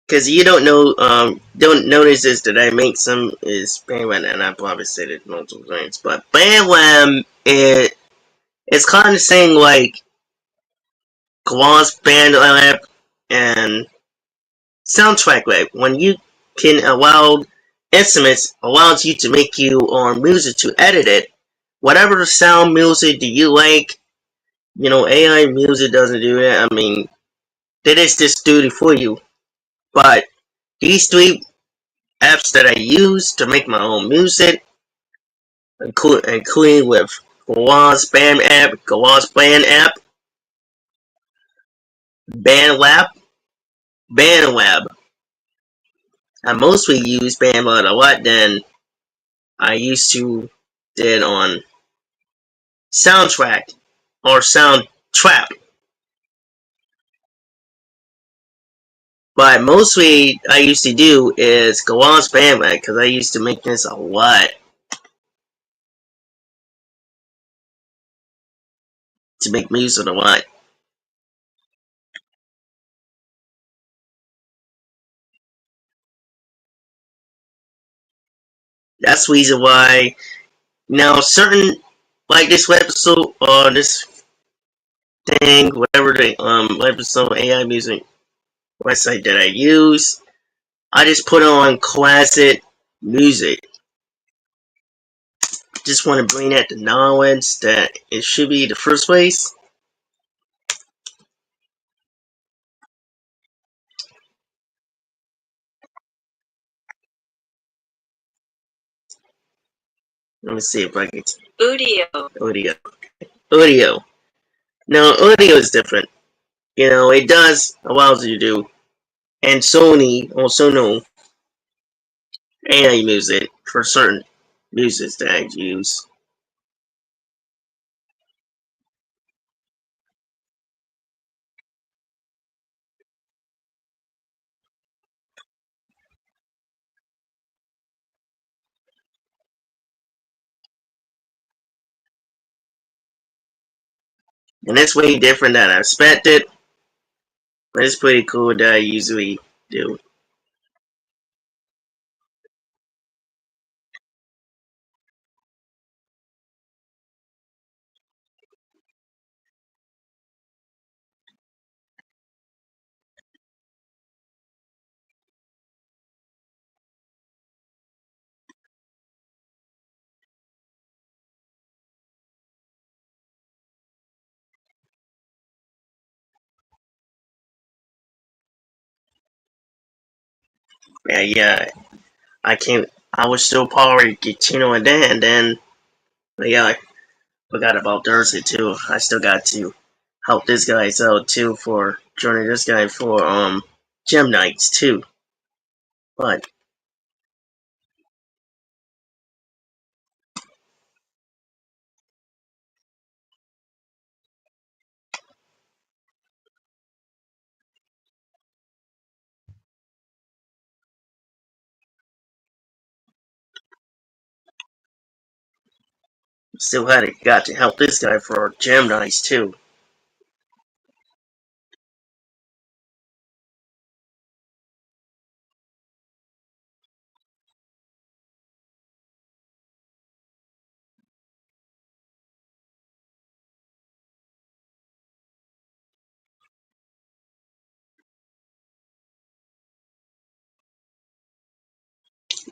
Because you don't notice this that I make some is Bandwam, and I probably said it multiple times, but Bandwam it's kind of saying like Gloss Bandwam and Soundtrack Lab. When you can allow instruments allows you to make you or music to edit it, whatever the sound music do you like. AI music doesn't do that. I mean, that is just do it for you. But these three apps that I use to make my own music, including with Gawaz Band app, BandLab, BandLab. I mostly use BandLab a lot than I used to did on Soundtrack or Soundtrap. But mostly I used to do is go on Bandwagon because I used to make this a lot to make music a lot. That's the reason why now certain like this website or this thing, whatever the website AI music website that I use, I just put on classic music. Just want to bring that to knowledge that it should be the first place. Let me see if I can. Audio. Audio. No, audio is different. You know, it does allows you to do. And Sony also know AI music for certain music that I use. And it's way different than I expected. But it's pretty cool that I usually do. Yeah, I can't. I was still probably Chino and then yeah, I forgot about Thursday too. I still got to help this guy out too for joining this guy for gym nights too. But still got to help this guy for gym nights too.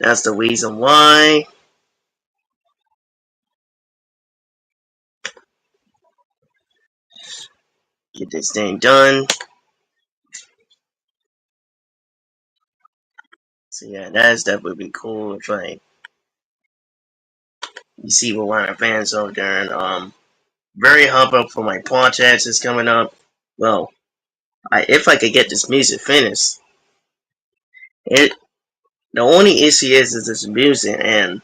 That's the reason why. Get this thing done. So yeah, that's definitely be cool if I you see what one of my fans over there and very humble up for my projects is coming up. Well, if I could get this music finished, it the only issue is this music and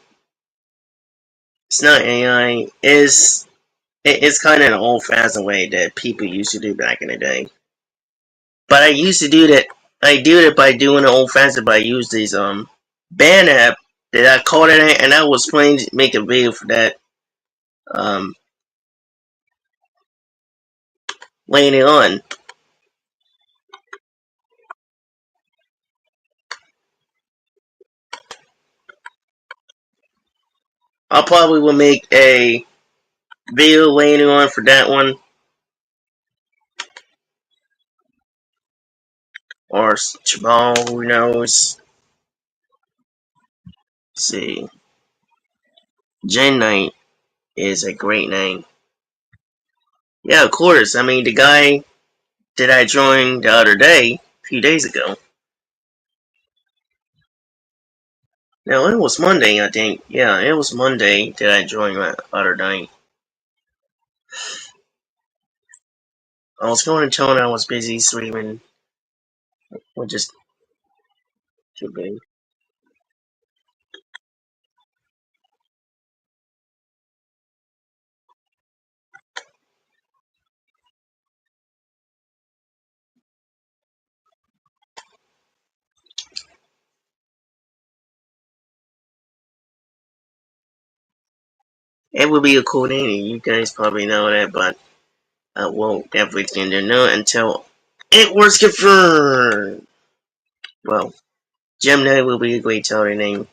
it's not AI. It's kind of an old fashioned way that people used to do back in the day. But I used to do that. I do it by doing it old fashioned. By use these band app that I called it, and I was playing make a video for that um later on. I probably will make a video later on for that one, or tomorrow. Who knows? Let's see, Gen Knight is a great name. Yeah, of course. I mean, the guy that I joined the other day, a few days ago. No, it was Monday, I think. Yeah, it was Monday that I joined my other day. I was going to tell him I was busy streaming, which just too big. It would be a cool name. You guys probably know that, but I won't definitely get to know until it was confirmed. Well, Gemini will be a great telling name.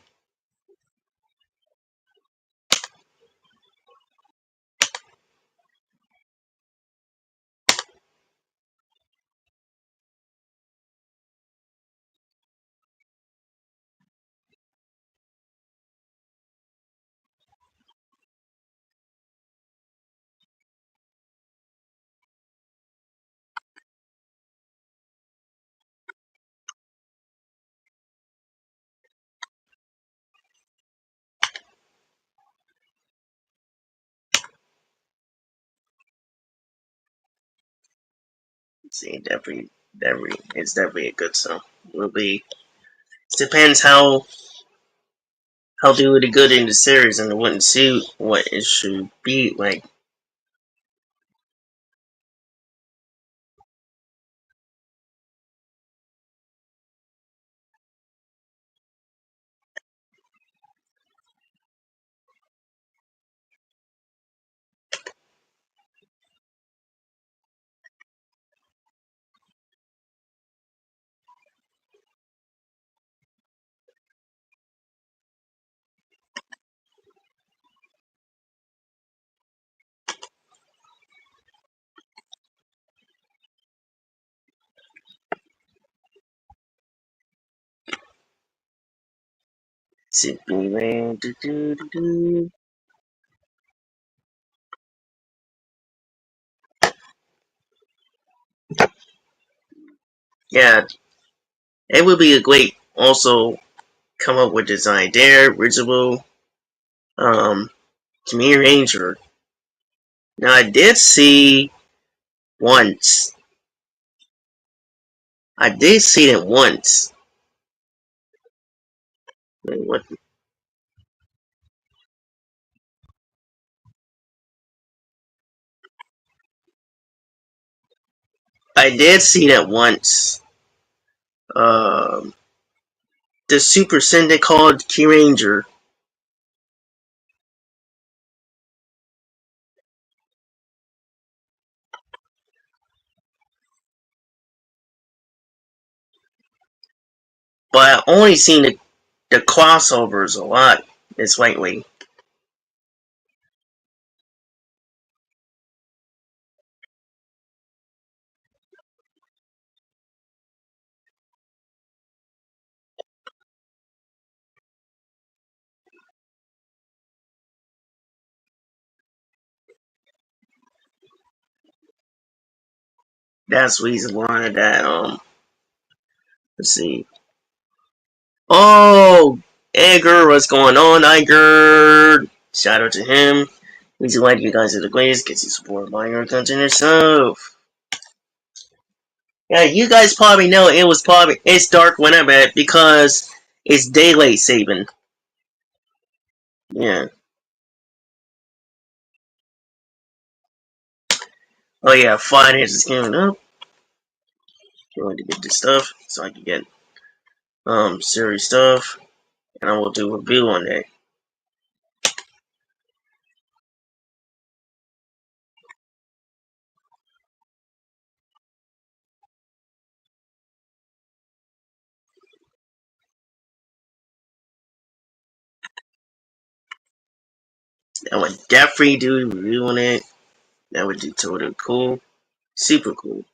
See, it's definitely a good song. Will be depends how do it good in the series, and it wouldn't suit what it should be like. Simply ran, do, do, do, do. Yeah, it would be a great also come up with design there, Ridgeable, um, Community Ranger. Now I did see once. I did see it once. What I did see that once. Um, the Super Sentai called Key Ranger, but I only seen the crossovers a lot. It's lately. That's the reason why that let's see. Oh, Edgar, what's going on, Edgar? Shout out to him. Reason why you guys are the greatest because you support my content yourself. Yeah, you guys probably know it's dark when I'm at because it's daylight saving. Yeah. Oh yeah, finance is coming up. Going to get this stuff so I can get series stuff, and I will do a review on that. I would definitely do a review on it. That would be totally cool, super cool.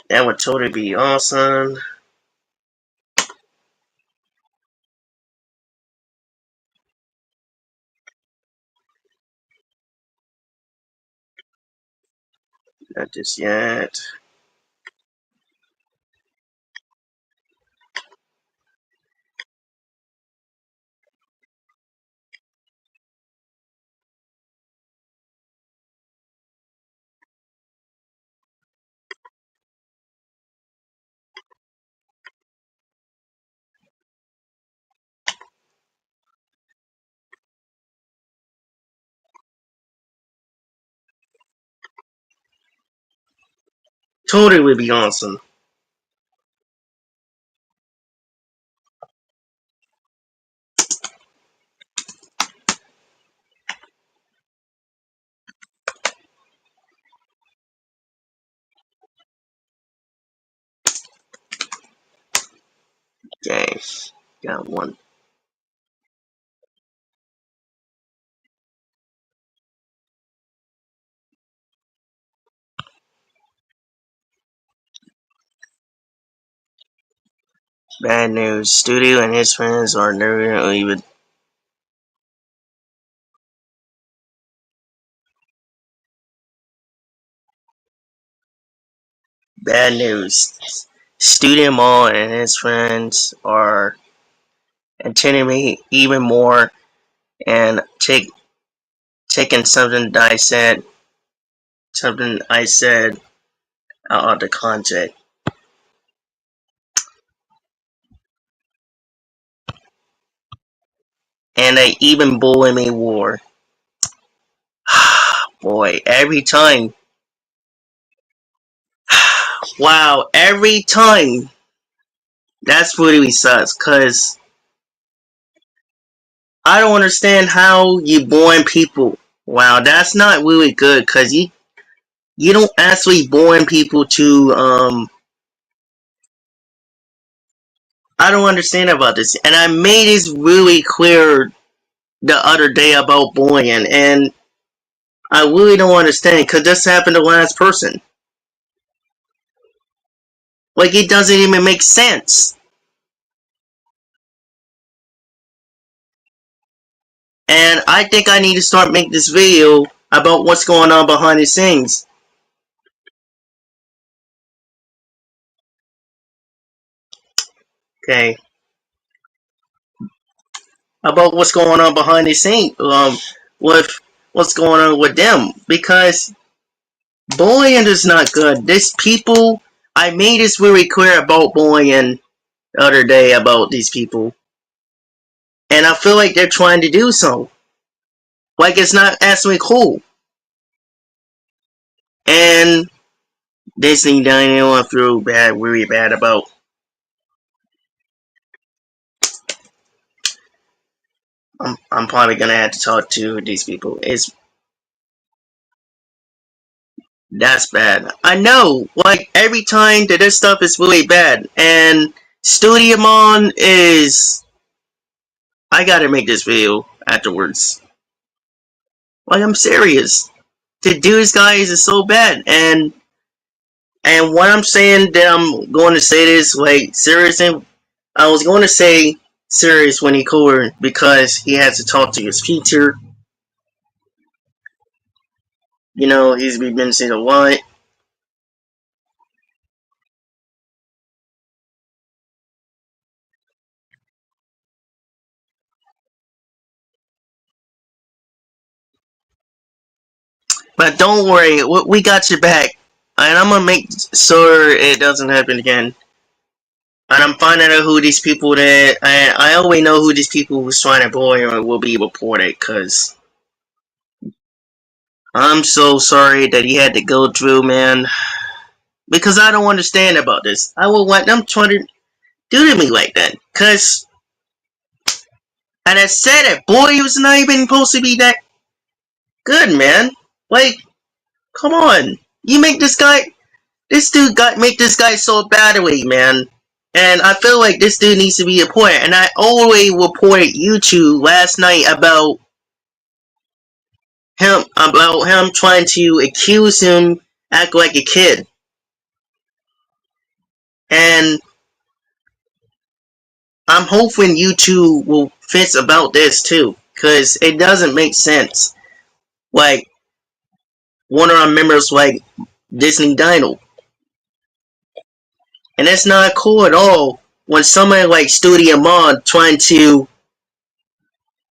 That would totally be awesome. Not just yet. Totally would be awesome. Okay, got one. Bad news. Studio and his friends are never even. Bad news. Studio Mall and his friends are intimidating me even more and taking something I said out of the context. And they even bully me more. Boy, every time. Wow, every time. That's really sucks, cause I don't understand how you born people. Wow, that's not really good, cause you don't actually born people to I don't understand about this. And I made this really clear the other day about bullying, and I really don't understand because this happened to the last person. Like, it doesn't even make sense. And I think I need to start making this video about what's going on behind the scenes. Okay. About what's going on behind the scenes. With what's going on with them. Because bullying is not good. This people, I made this very clear about bullying the other day about these people. And I feel like they're trying to do so. Like, it's not actually cool. And this thing Daniel I feel bad, really bad about. I'm probably gonna have to talk to these people. That's bad. I know. Like, every time that this stuff is really bad, and Studiomon is. I gotta make this video afterwards. Like, I'm serious. The dude's guys is so bad, and what I'm saying that I'm going to say this like serious. I was going to say serious when he called because he had to talk to his teacher. You know, he's been saying a lot. But don't worry, we got your back. And I'm gonna make sure it doesn't happen again. And I'm finding out who these people that I always know who these people who's trying to bully or will be reported. Cause I'm so sorry that he had to go through, man. Because I don't understand about this. I would want them trying to do to me like that. Cause and I said it, boy, he was not even supposed to be that good, man. Like, come on, you make this dude got make this guy so badly, man. And I feel like this dude needs to be reported. And I always reported YouTube last night about him trying to accuse him act like a kid. And I'm hoping YouTube will fix about this too, cause it doesn't make sense. Like, one of our members like Disney Dino, and it's not cool at all when somebody like Studio Mon trying to,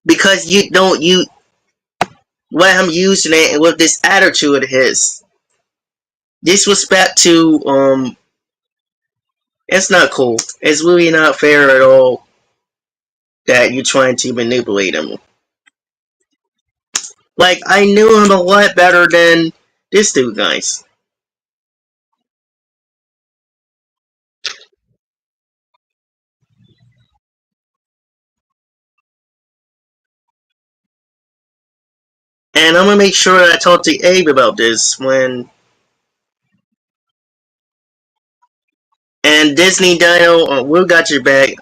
because you let him using it with this attitude of his. Disrespect to it's not cool. It's really not fair at all that you're trying to manipulate him. Like, I knew him a lot better than this dude, guys. And I'm gonna make sure that I talk to Abe about this when. And Disney Dino, we got your back.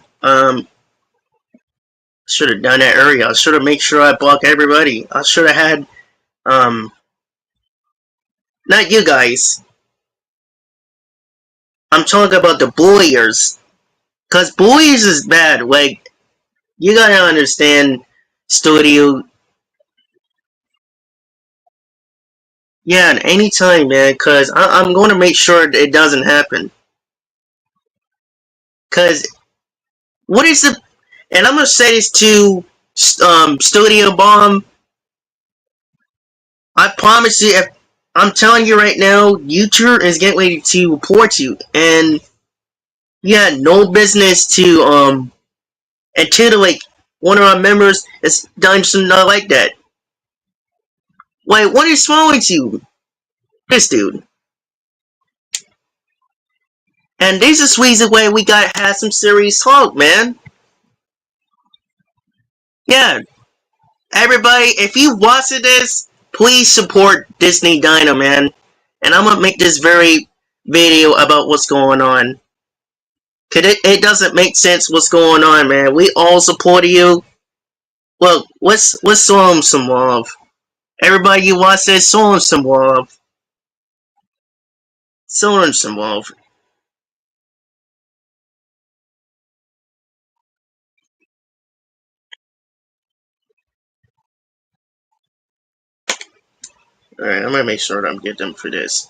Should have done that earlier. I should have made sure I block everybody. I should have had not you guys. I'm talking about the Boyers. Cause Boyers is bad. Like you gotta understand, studio. Yeah, at any time, man. Cause I'm going to make sure it doesn't happen. Cause what is the? And I'm gonna say this to Studio Bomb. I promise you, if I'm telling you right now, YouTube is getting ready to report you, and you had no business to until like one of our members has done something not like that. Like, what is wrong with you, this dude? And this is the reason why we gotta have some serious talk, man. Yeah, everybody, if you watching this, please support Disney Dino, man. And I'm gonna make this very video about what's going on. Cause it doesn't make sense what's going on, man. We all support you. Look, let's show him some love. Everybody you watch this, show him some love. Show him some love. Alright, I'm gonna make sure that I'm getting them for this.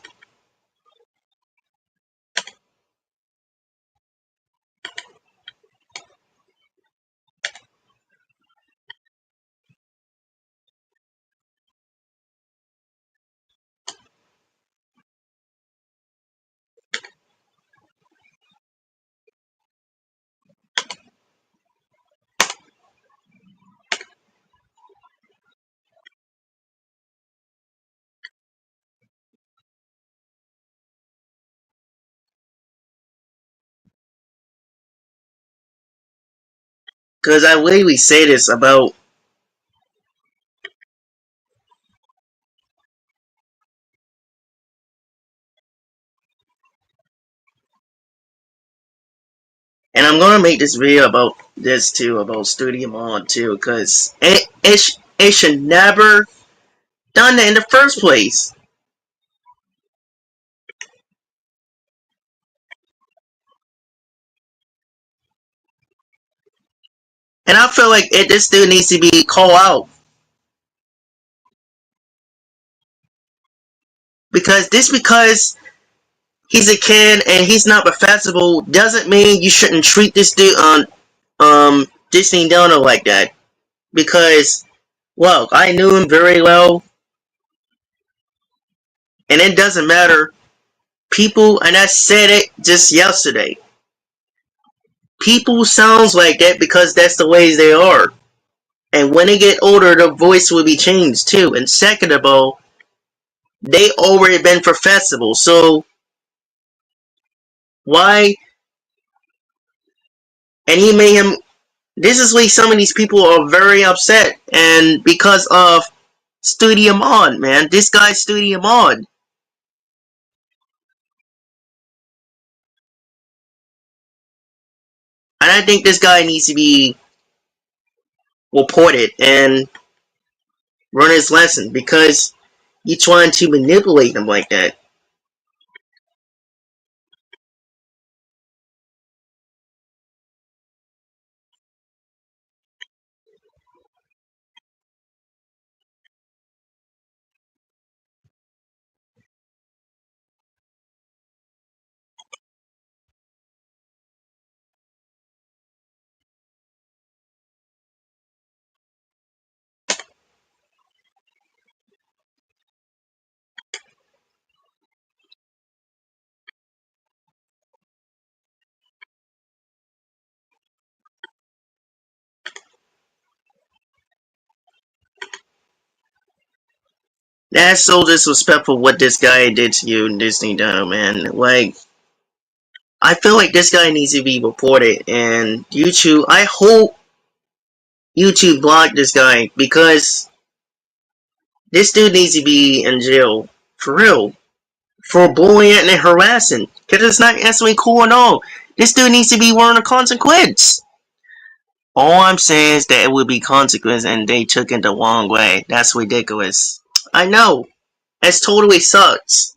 Cause I literally say this about, and I'm gonna make this video about this too, about Studio Mod too, cause it should never done that in the first place. And I feel like this dude needs to be called out. Because he's a kid and he's not professional doesn't mean you shouldn't treat this dude on Disney Dono like that. Because look, I knew him very well, and it doesn't matter. People, and I said it just yesterday. People sounds like that because that's the ways they are. And when they get older, their voice will be changed too. And second of all, they already been professional, so why? And he made him. This is why some of these people are very upset, and because of Studio Mod, man. This guy's Studio Mod. And I think this guy needs to be reported and run his lesson because you're trying to manipulate him like that. That's so disrespectful what this guy did to you in Disney Dino, man. Like, I feel like this guy needs to be reported, and YouTube, I hope YouTube blocked this guy because This dude needs to be in jail. For real. For bullying and harassing. Because it's not necessarily cool at all. This dude needs to be wearing a consequence. All I'm saying is that it would be consequence and they took it the wrong way. That's ridiculous. I know. It's totally sucks.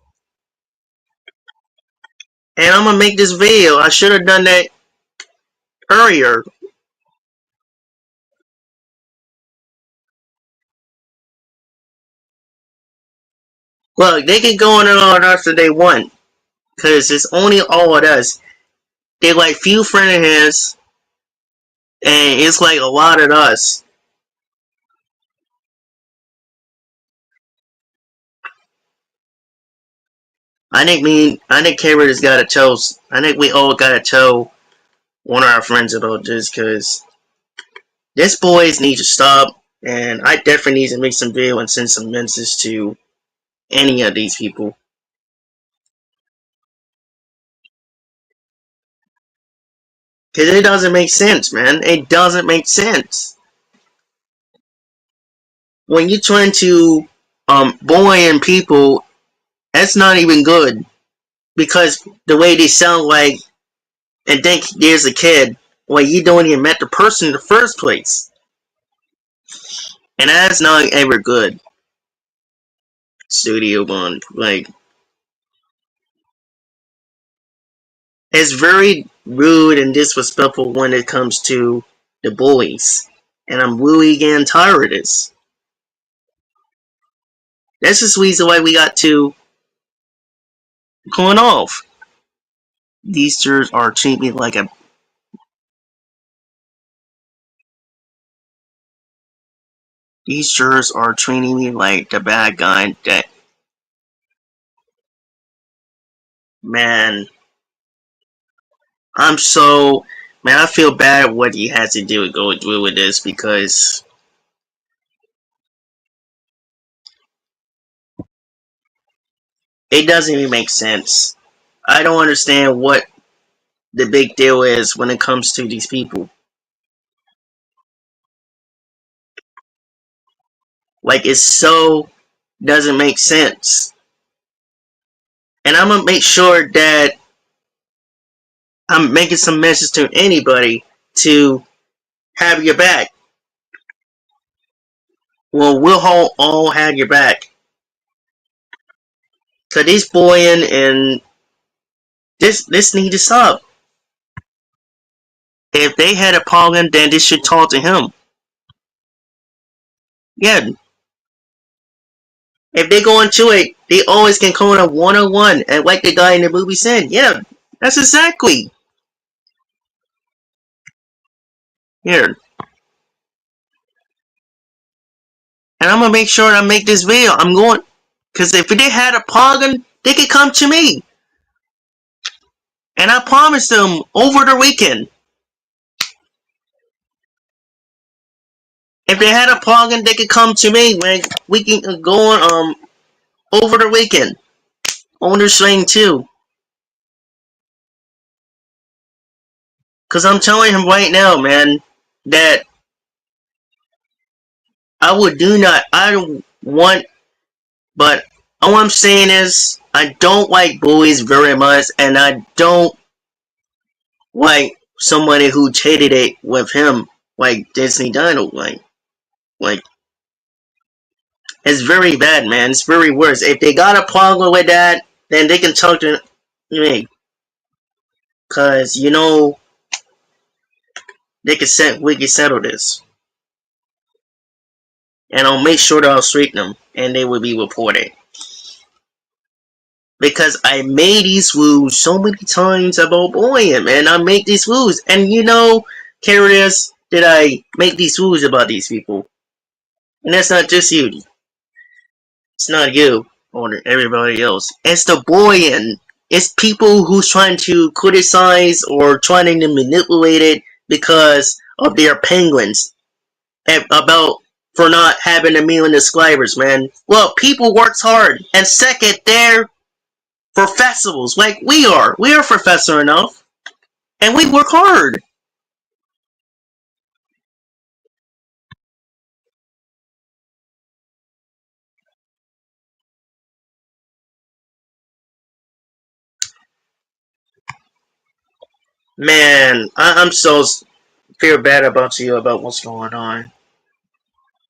And I'm gonna make this video. I should have done that earlier. Look, they can go on after they want. Because it's only all of us. They're like few friends of his. And it's like a lot of us. I think Cameron's gotta tell. I think we all gotta tell one of our friends about this because this boys need to stop, and I definitely need to make some video and send some messages to any of these people because it doesn't make sense, man. It doesn't make sense when you're trying to bullying people. That's not even good because the way they sound like and think there's a kid. Well, you don't even met the person in the first place. And that's not ever good. Studio One. Like, it's very rude and disrespectful when it comes to the bullies. And I'm really getting tired of this. That's just the reason why we got to going off. These jurors are treating me like a. These jurors are treating me like the bad guy that. Man, I'm so. Man, I feel bad what he has to do go through with this because it doesn't even make sense. I don't understand what the big deal is when it comes to these people. Like, it so doesn't make sense. And I'm gonna make sure that I'm making some message to anybody to have your back. Well, we'll all have your back. Cause he's bullying and this need to stop. If they had a problem, then they should talk to him. Yeah. If they go into it, they always can call it a 101. And like the guy in the movie said, yeah, that's exactly. Here. And I'm gonna make sure I make this video. I'm going, cause if they had a problem, they could come to me. And I promised them over the weekend. If they had a problem, they could come to me when we can go on over the weekend on the swing too. Cause I'm telling him right now, man, that I don't want, but all I'm saying is I don't like bullies very much, and I don't like somebody who traded it with him like Disney Dino, like it's very bad, man. It's very worse. If they got a problem with that, then they can talk to me. Cause we can settle this. And I'll make sure that I'll straighten them and they will be reported. Because I made these rules so many times about bullying, and I make these rules. And Curious, that I make these rules about these people. And that's not just you. It's not you or everybody else. It's the bullying. It's people who's trying to criticize or trying to manipulate it because of their penguins. About for not having a million subscribers, man. Well, people works hard. And second, they're professionals like we are. We are professional enough. And we work hard. Man, I'm so feel bad about you about what's going on.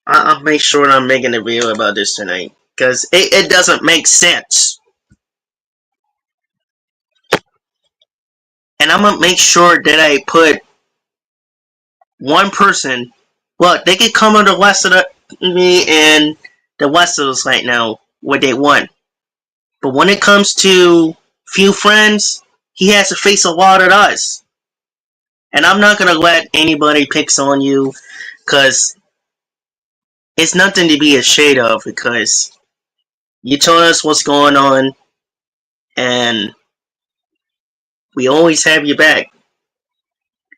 I'll make sure I'm making a video about this tonight because it doesn't make sense. And I'm gonna make sure that I put one person. Well, they can come on the west of me and the west of us right now what they want. But when it comes to few friends, he has to face a lot of us. And I'm not gonna let anybody picks on you because it's nothing to be ashamed of because you told us what's going on and we always have your back.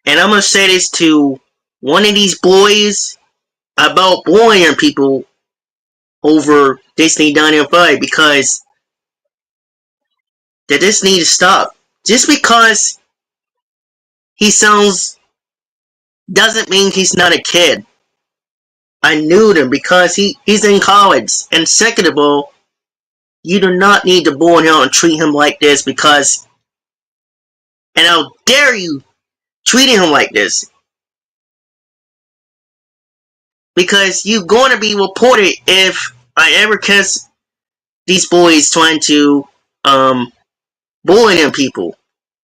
And I'm gonna say this to one of these boys about bullying people over Disney Dynamite 5 because that this needs to stop. Just because he sounds doesn't mean he's not a kid. I knew him because he's in college. And second of all, you do not need to bully him and treat him like this because and how dare you treating him like this? Because you're going to be reported if I ever catch these boys trying to bully them people.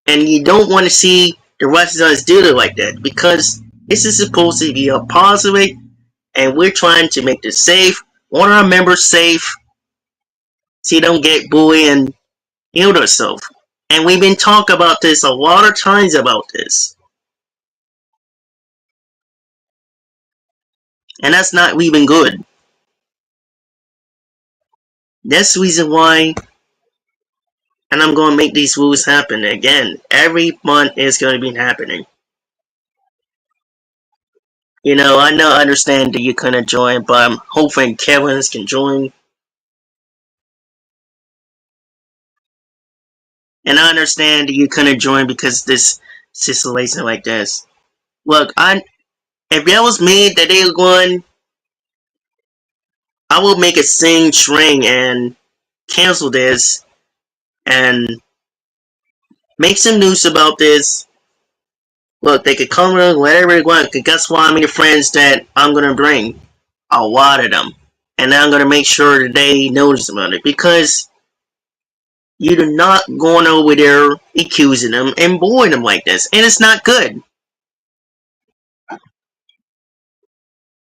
And you don't want to see the rest of us do it like that because this is supposed to be a positive and we're trying to make this safe, want our members safe so you don't get bullied and heal yourself. And we've been talking about this a lot of times about this. And that's not even good. That's the reason why and I'm going to make these rules happen again. Every month is going to be happening. You know, I know, I understand that you couldn't join, but I'm hoping Kevin's can join. And I understand that you couldn't join because this situation like this. Look, if that was me that they were going, I will make a sing string and cancel this and make some news about this. Look, they could come in whatever they want. Cause guess what? How many friends that I'm gonna bring? A lot of them, and I'm gonna make sure that they notice about it because you're not going over there accusing them and bullying them like this, and it's not good.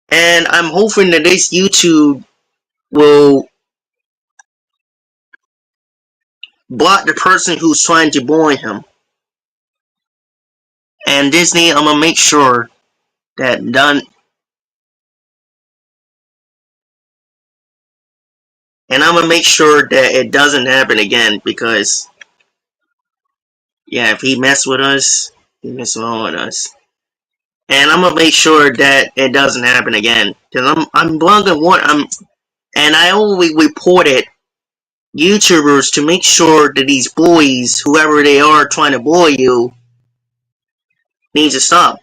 And I'm hoping that this YouTube will block the person who's trying to bully him. And Disney, I'm gonna make sure that done. And I'm gonna make sure that it doesn't happen again because, yeah, if he mess with us, he mess with us. And I'm gonna make sure that it doesn't happen again because I'm blocking one. And I only reported YouTubers to make sure that these bullies, whoever they are trying to bully you, needs to stop.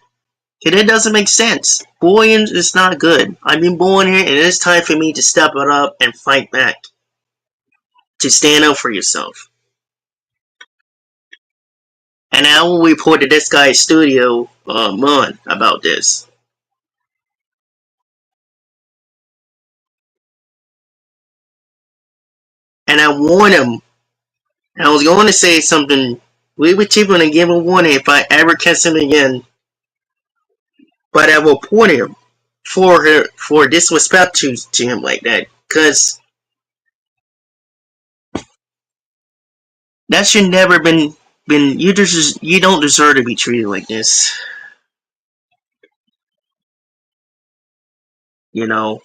Because it doesn't make sense. Bullying is not good. I've been bullying here, and it's time for me to step it up and fight back. To stand up for yourself. And I will report to this guy's studio, Mon, about this. And I warned him. I was going to say something. We were going to give a warning if I ever catch him again. But I will report him for disrespect to him like that. Because that should never been you don't deserve to be treated like this. You know.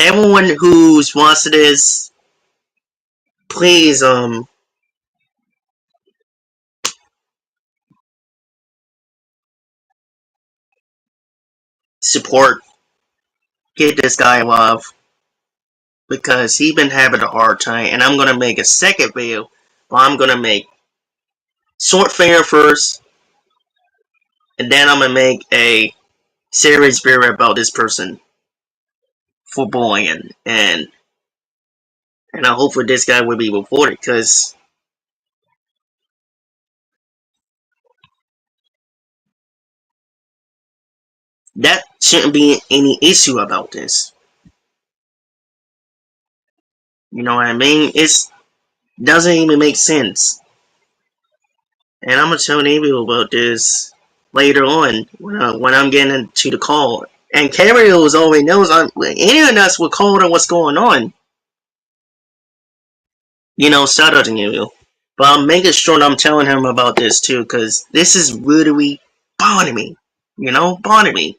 Everyone who's watched this, please support, get this guy love because he been having a hard time. And I'm gonna make a second video. But I'm gonna make short finger first, and then I'm gonna make a serious video about this person for bullying, and I hope for this guy will be reported because That shouldn't be any issue about this. You know what I mean? It doesn't even make sense. And I'm gonna tell Navy about this later on when I'm getting into the call. And Carrios already knows any of us will call her what's going on. Shout out to Navy. But I'm making sure that I'm telling him about this too, because this is really bothering me. Bothering me.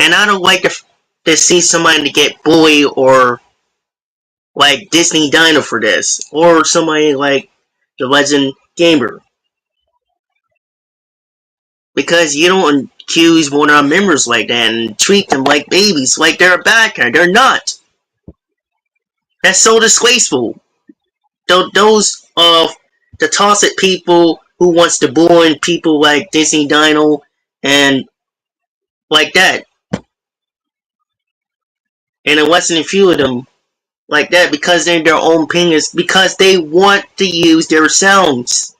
And I don't like to see somebody to get bullied or like Disney Dino for this, or somebody like the Legend Gamer, because you don't accuse one of our members like that and treat them like babies, like they're a bad guy. They're not. That's so disgraceful. Those of the toxic people who wants to bully people like Disney Dino and like that, and it wasn't a few of them like that because they're their own opinions, because they want to use their sounds.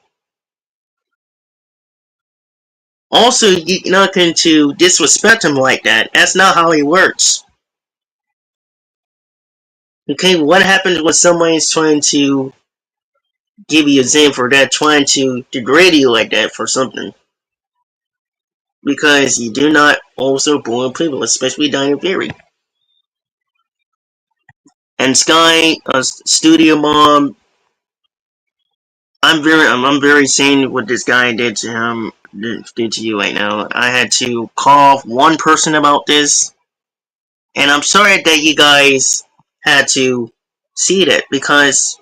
Also, you're not going to disrespect him like that. That's not how he works. Okay, what happens when somebody's trying to give you a exam for that, trying to degrade you like that for something? Because you do not also bully people, especially Dino Fury. And Sky, Studio Mom, I'm very saying what this guy did to him, did to you right now. I had to call one person about this, and I'm sorry that you guys had to see that, because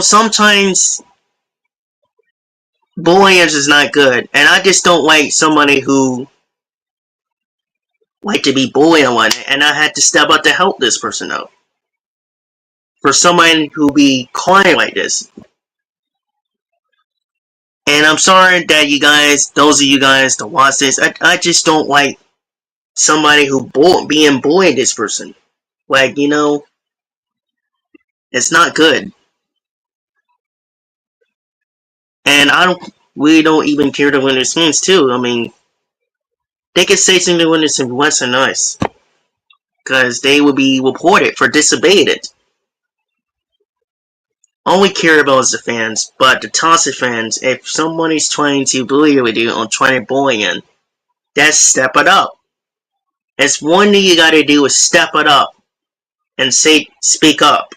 sometimes bullying is not good, and I just don't like somebody who like to be bullied and I had to step up to help this person out. For someone who be crying like this. And I'm sorry that you guys, those of you guys that watch this, I just don't like somebody who being bullying this person. Like, it's not good. And we don't even care to win this means too. I mean, they could say something when it's less than us. Because they will be reported for disobeying it. All we care about is the fans, but the toxic fans, if somebody's trying to bully with you or trying to bully you, that's step it up. It's one thing you gotta do is step it up and speak up.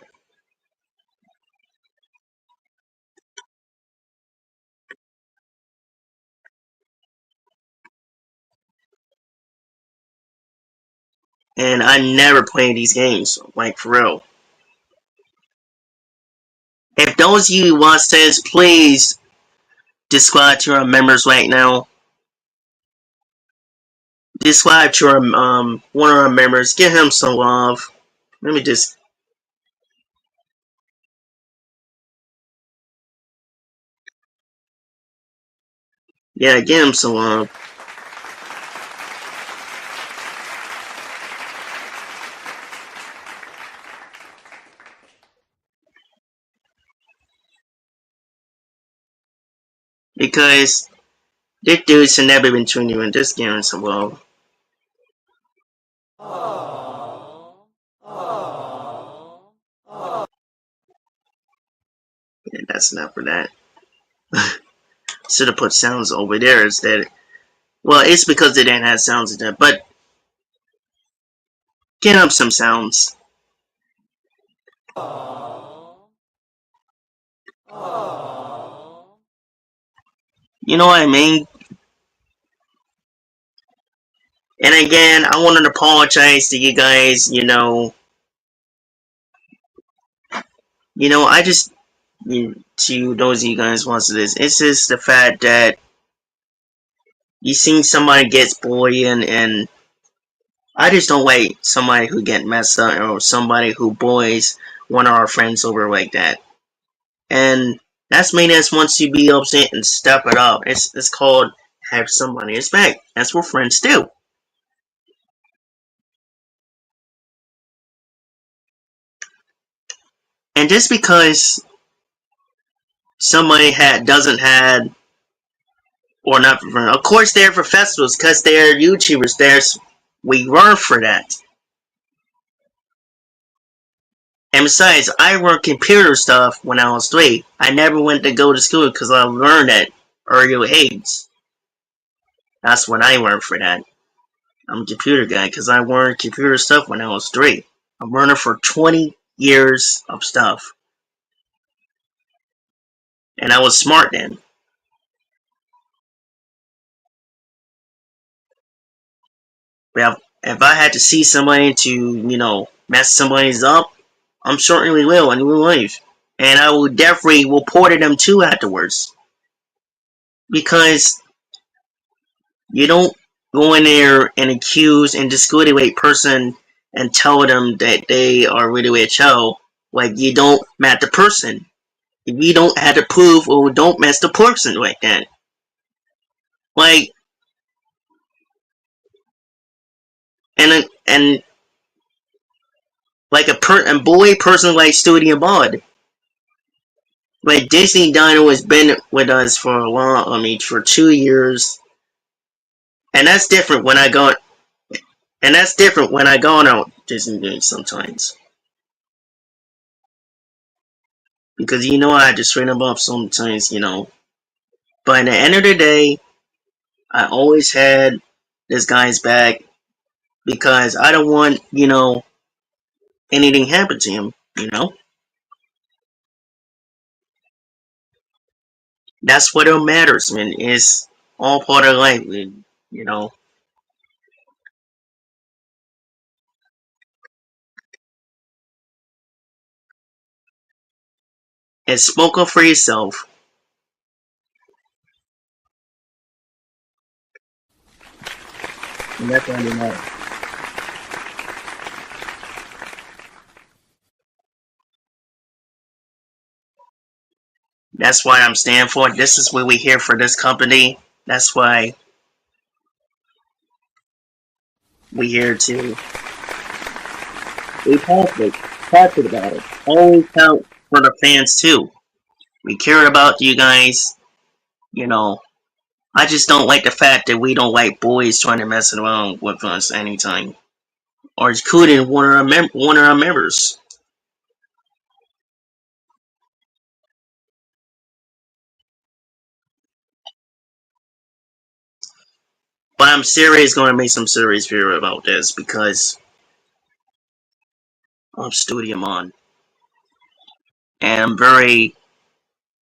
And I never play these games, like for real. If those of you who watch this, please describe to our members right now. Describe to our, one of our members. Give him some love. Let me just. Yeah, give him some love. Because this dude's never been genuine. Just give him some love. Yeah, that's enough for that. Should have put sounds over there instead. Well, it's because they didn't have sounds in there, but get up some sounds. You know what I mean? And again, I wanted to apologize to you guys. I just to those of you guys watching this, it's just the fact that you seen somebody gets bullied, and I just don't like somebody who get messed up or somebody who bullies one of our friends over like that. And that's made us want to be upset and step it up. It's called have somebody respect. That's what friends do. And just because somebody doesn't had or not. Of course, they're for festivals because they're YouTubers. We learn for that. And besides, I learned computer stuff when I was 3. I never went to go to school because I learned at early age. That's what I learned for that. I'm a computer guy because I learned computer stuff when I was 3. I'm learning for 20 years of stuff. And I was smart then. Well, if I had to see somebody to, mess somebody's up, I'm certainly will in real life. And I will definitely report them too afterwards. Because you don't go in there and accuse and discriminate person and tell them that they are really a child. Like, you don't mess the person. If you don't have to prove or don't mess the person like that. Like, and like a boy person like Studio Bod. Like Disney Dino has been with us for a long, for 2 years, and that's different when I go, on Disney games sometimes because I just straight them up sometimes. But at the end of the day, I always had this guy's back because I don't want anything happen to him. That's what it matters, man. It's all part of life, you know. And smoke up for yourself. And that's what I know. That's why I'm standing for it. This is what we here for this company. That's why we here to be positive about it. Always count for the fans too. We care about you guys. You know, I just don't like the fact that we don't like boys trying to mess around with us anytime, or including one of our members. But I'm serious going to make some serious video about this because of Studio Mon, and I'm very,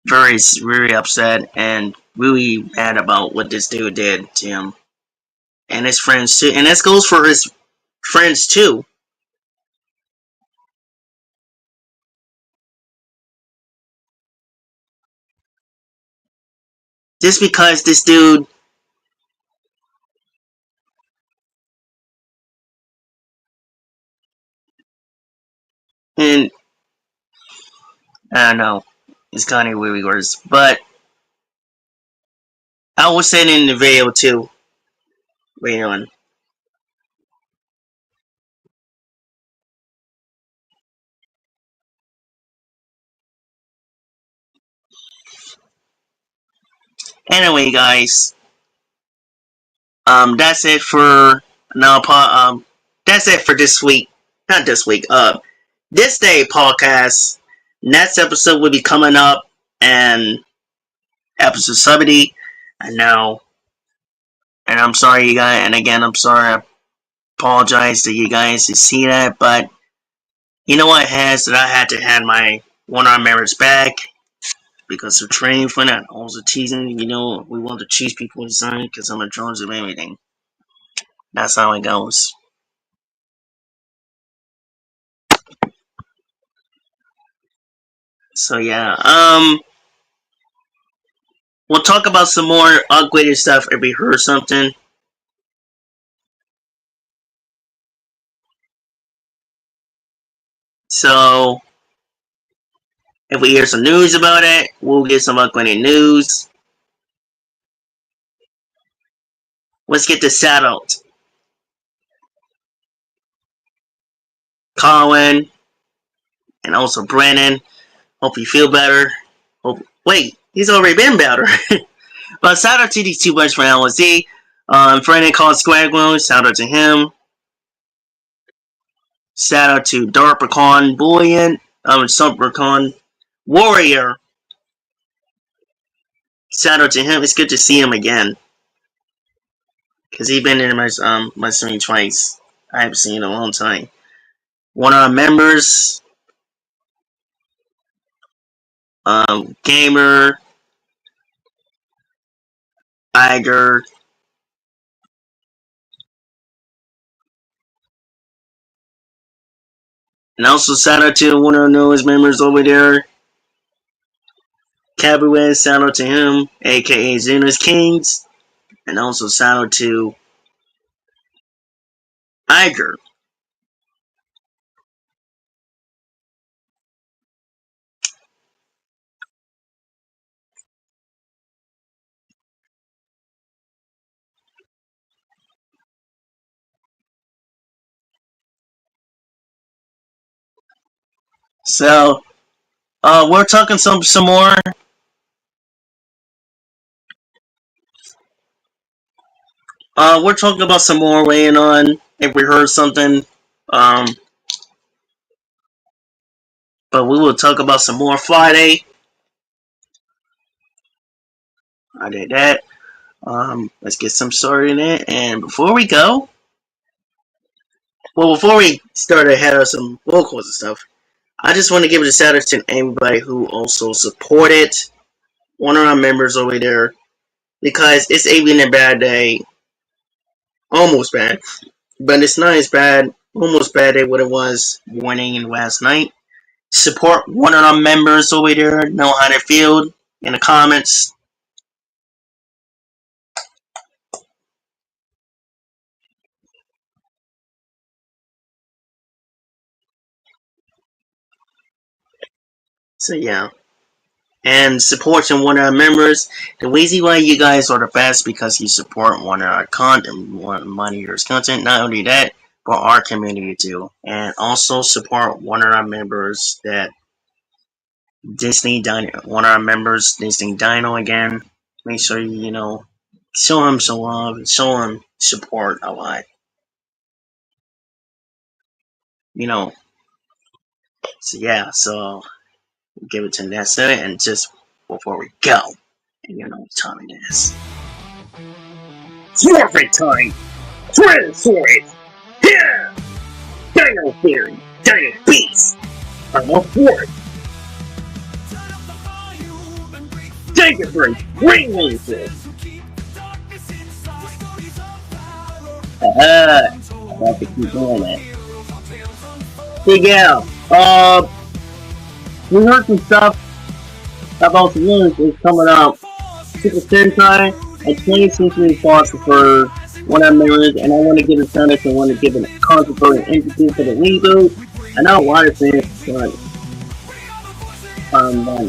very, very upset and really mad about what this dude did to him and his friends too. And this goes for his friends too. Just because this dude, and I don't know, it's kind of really worse. But I was saying in the video too. Wait on. Anyway, guys, that's it for now. That's it for this week. Not this week. This day podcast. Next episode will be coming up, and episode 70. And now, and I'm sorry, you guys. And again, I'm sorry. I apologize to you guys to see that, but you know what has that I had to have my one-arm members back because of training for that. Also teasing, we want to cheese people inside because I'm in charge of everything. That's how it goes. So yeah, we'll talk about some more upgraded stuff if we heard something. So if we hear some news about it, we'll get some upgraded news. Let's get this settled. Colin and also Brandon. Hope you feel better. Hope Wait, he's already been better. But shout out to these two boys from LSD. Friend called Squagwell, shout out to him. Shout out to Darpercon Bullion, Supercon Warrior. Shout out to him. It's good to see him again. Because he's been in my stream twice. I haven't seen him in a long time. One of our members, Gamer, Iger, and also shout out to one of our newest members over there, Cabaret. Shout out to him, aka Xenos Kings, and also shout out to Iger. So, we're talking some more. We're talking about some more weighing on if we heard something. But we will talk about some more Friday. I did that. Let's get some started in it. And before we go, before we start ahead of some vocals and stuff, I just want to give a shout out to everybody who also supported one of our members over there, because it's even a bad day, almost bad, but it's not as bad, almost bad as what it was morning and last night. Support one of our members over there, know how they feel in the comments. So yeah. And supporting one of our members. The reason why you guys are the best because you support one of our content, one of your content. Not only that, but our community too. And also support one of our members that Disney Dino. One of our members, Disney Dino again. Make sure you show him some love, show him support a lot. So yeah, so we'll give it to Nessa, and just before we go, and you know what time it is. Forfeit time! Transform! Here! Dino Theory! Dino Beast! I'm up for it! Take it for Ring Racer! I have to keep doing that. Hey, yeah, we heard some stuff about the news is coming up. Super Sentai and 20th Century Fox for one of our members, and I want to give a shout out and want to give a controversial emphasis to the reboot. I know a lot of fans, but not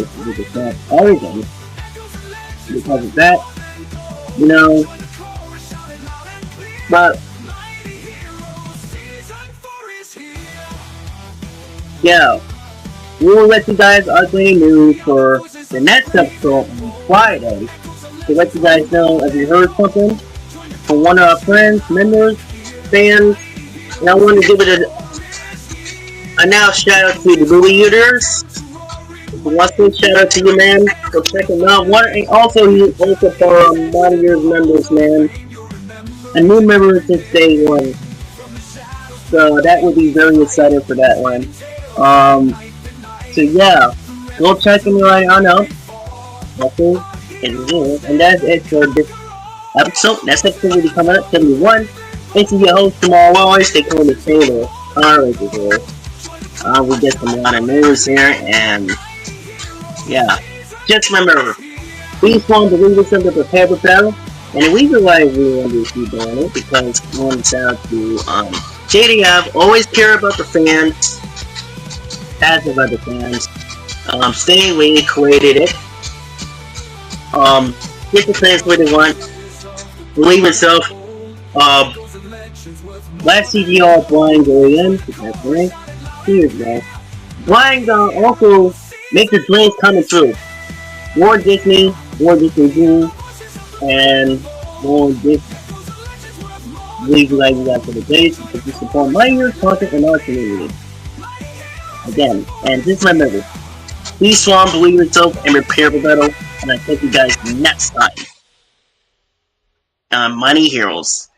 everything because of that, but yeah, we will let you guys update news for the next episode on Friday to let you guys know if you heard something from one of our friends, members, fans. And I want to give it a now shout out to the movie users. Shout out to you, man, for checking out. And also, he also for one of your members, man, a new member since day one. So that would be very excited for that one. So yeah, go check him right on out. And that's it for this episode. Next episode will be coming up, 71. Thanks to your host, Jamal Wallace. They call me Taylor. Alright, we get some lot of news here, and yeah. Just remember, we want to leave us under the paper battle. And the reason why we want to keep doing it, because we want to shout out to JDF, always care about the fans, as about the fans. Stay we created it. Get the fans where they want. Believe yourself. Last CDR Blind going in, that's right. Cheers, guys. Blind also make your dreams coming true. Walt Disney, Walt Disney Dream, and Walt Disney. Believe you guys for the days to support my year's content in our community. Again, and this is my message. Be strong, believe in yourself, and prepare for battle. And I thank you guys next time on Money Heroes.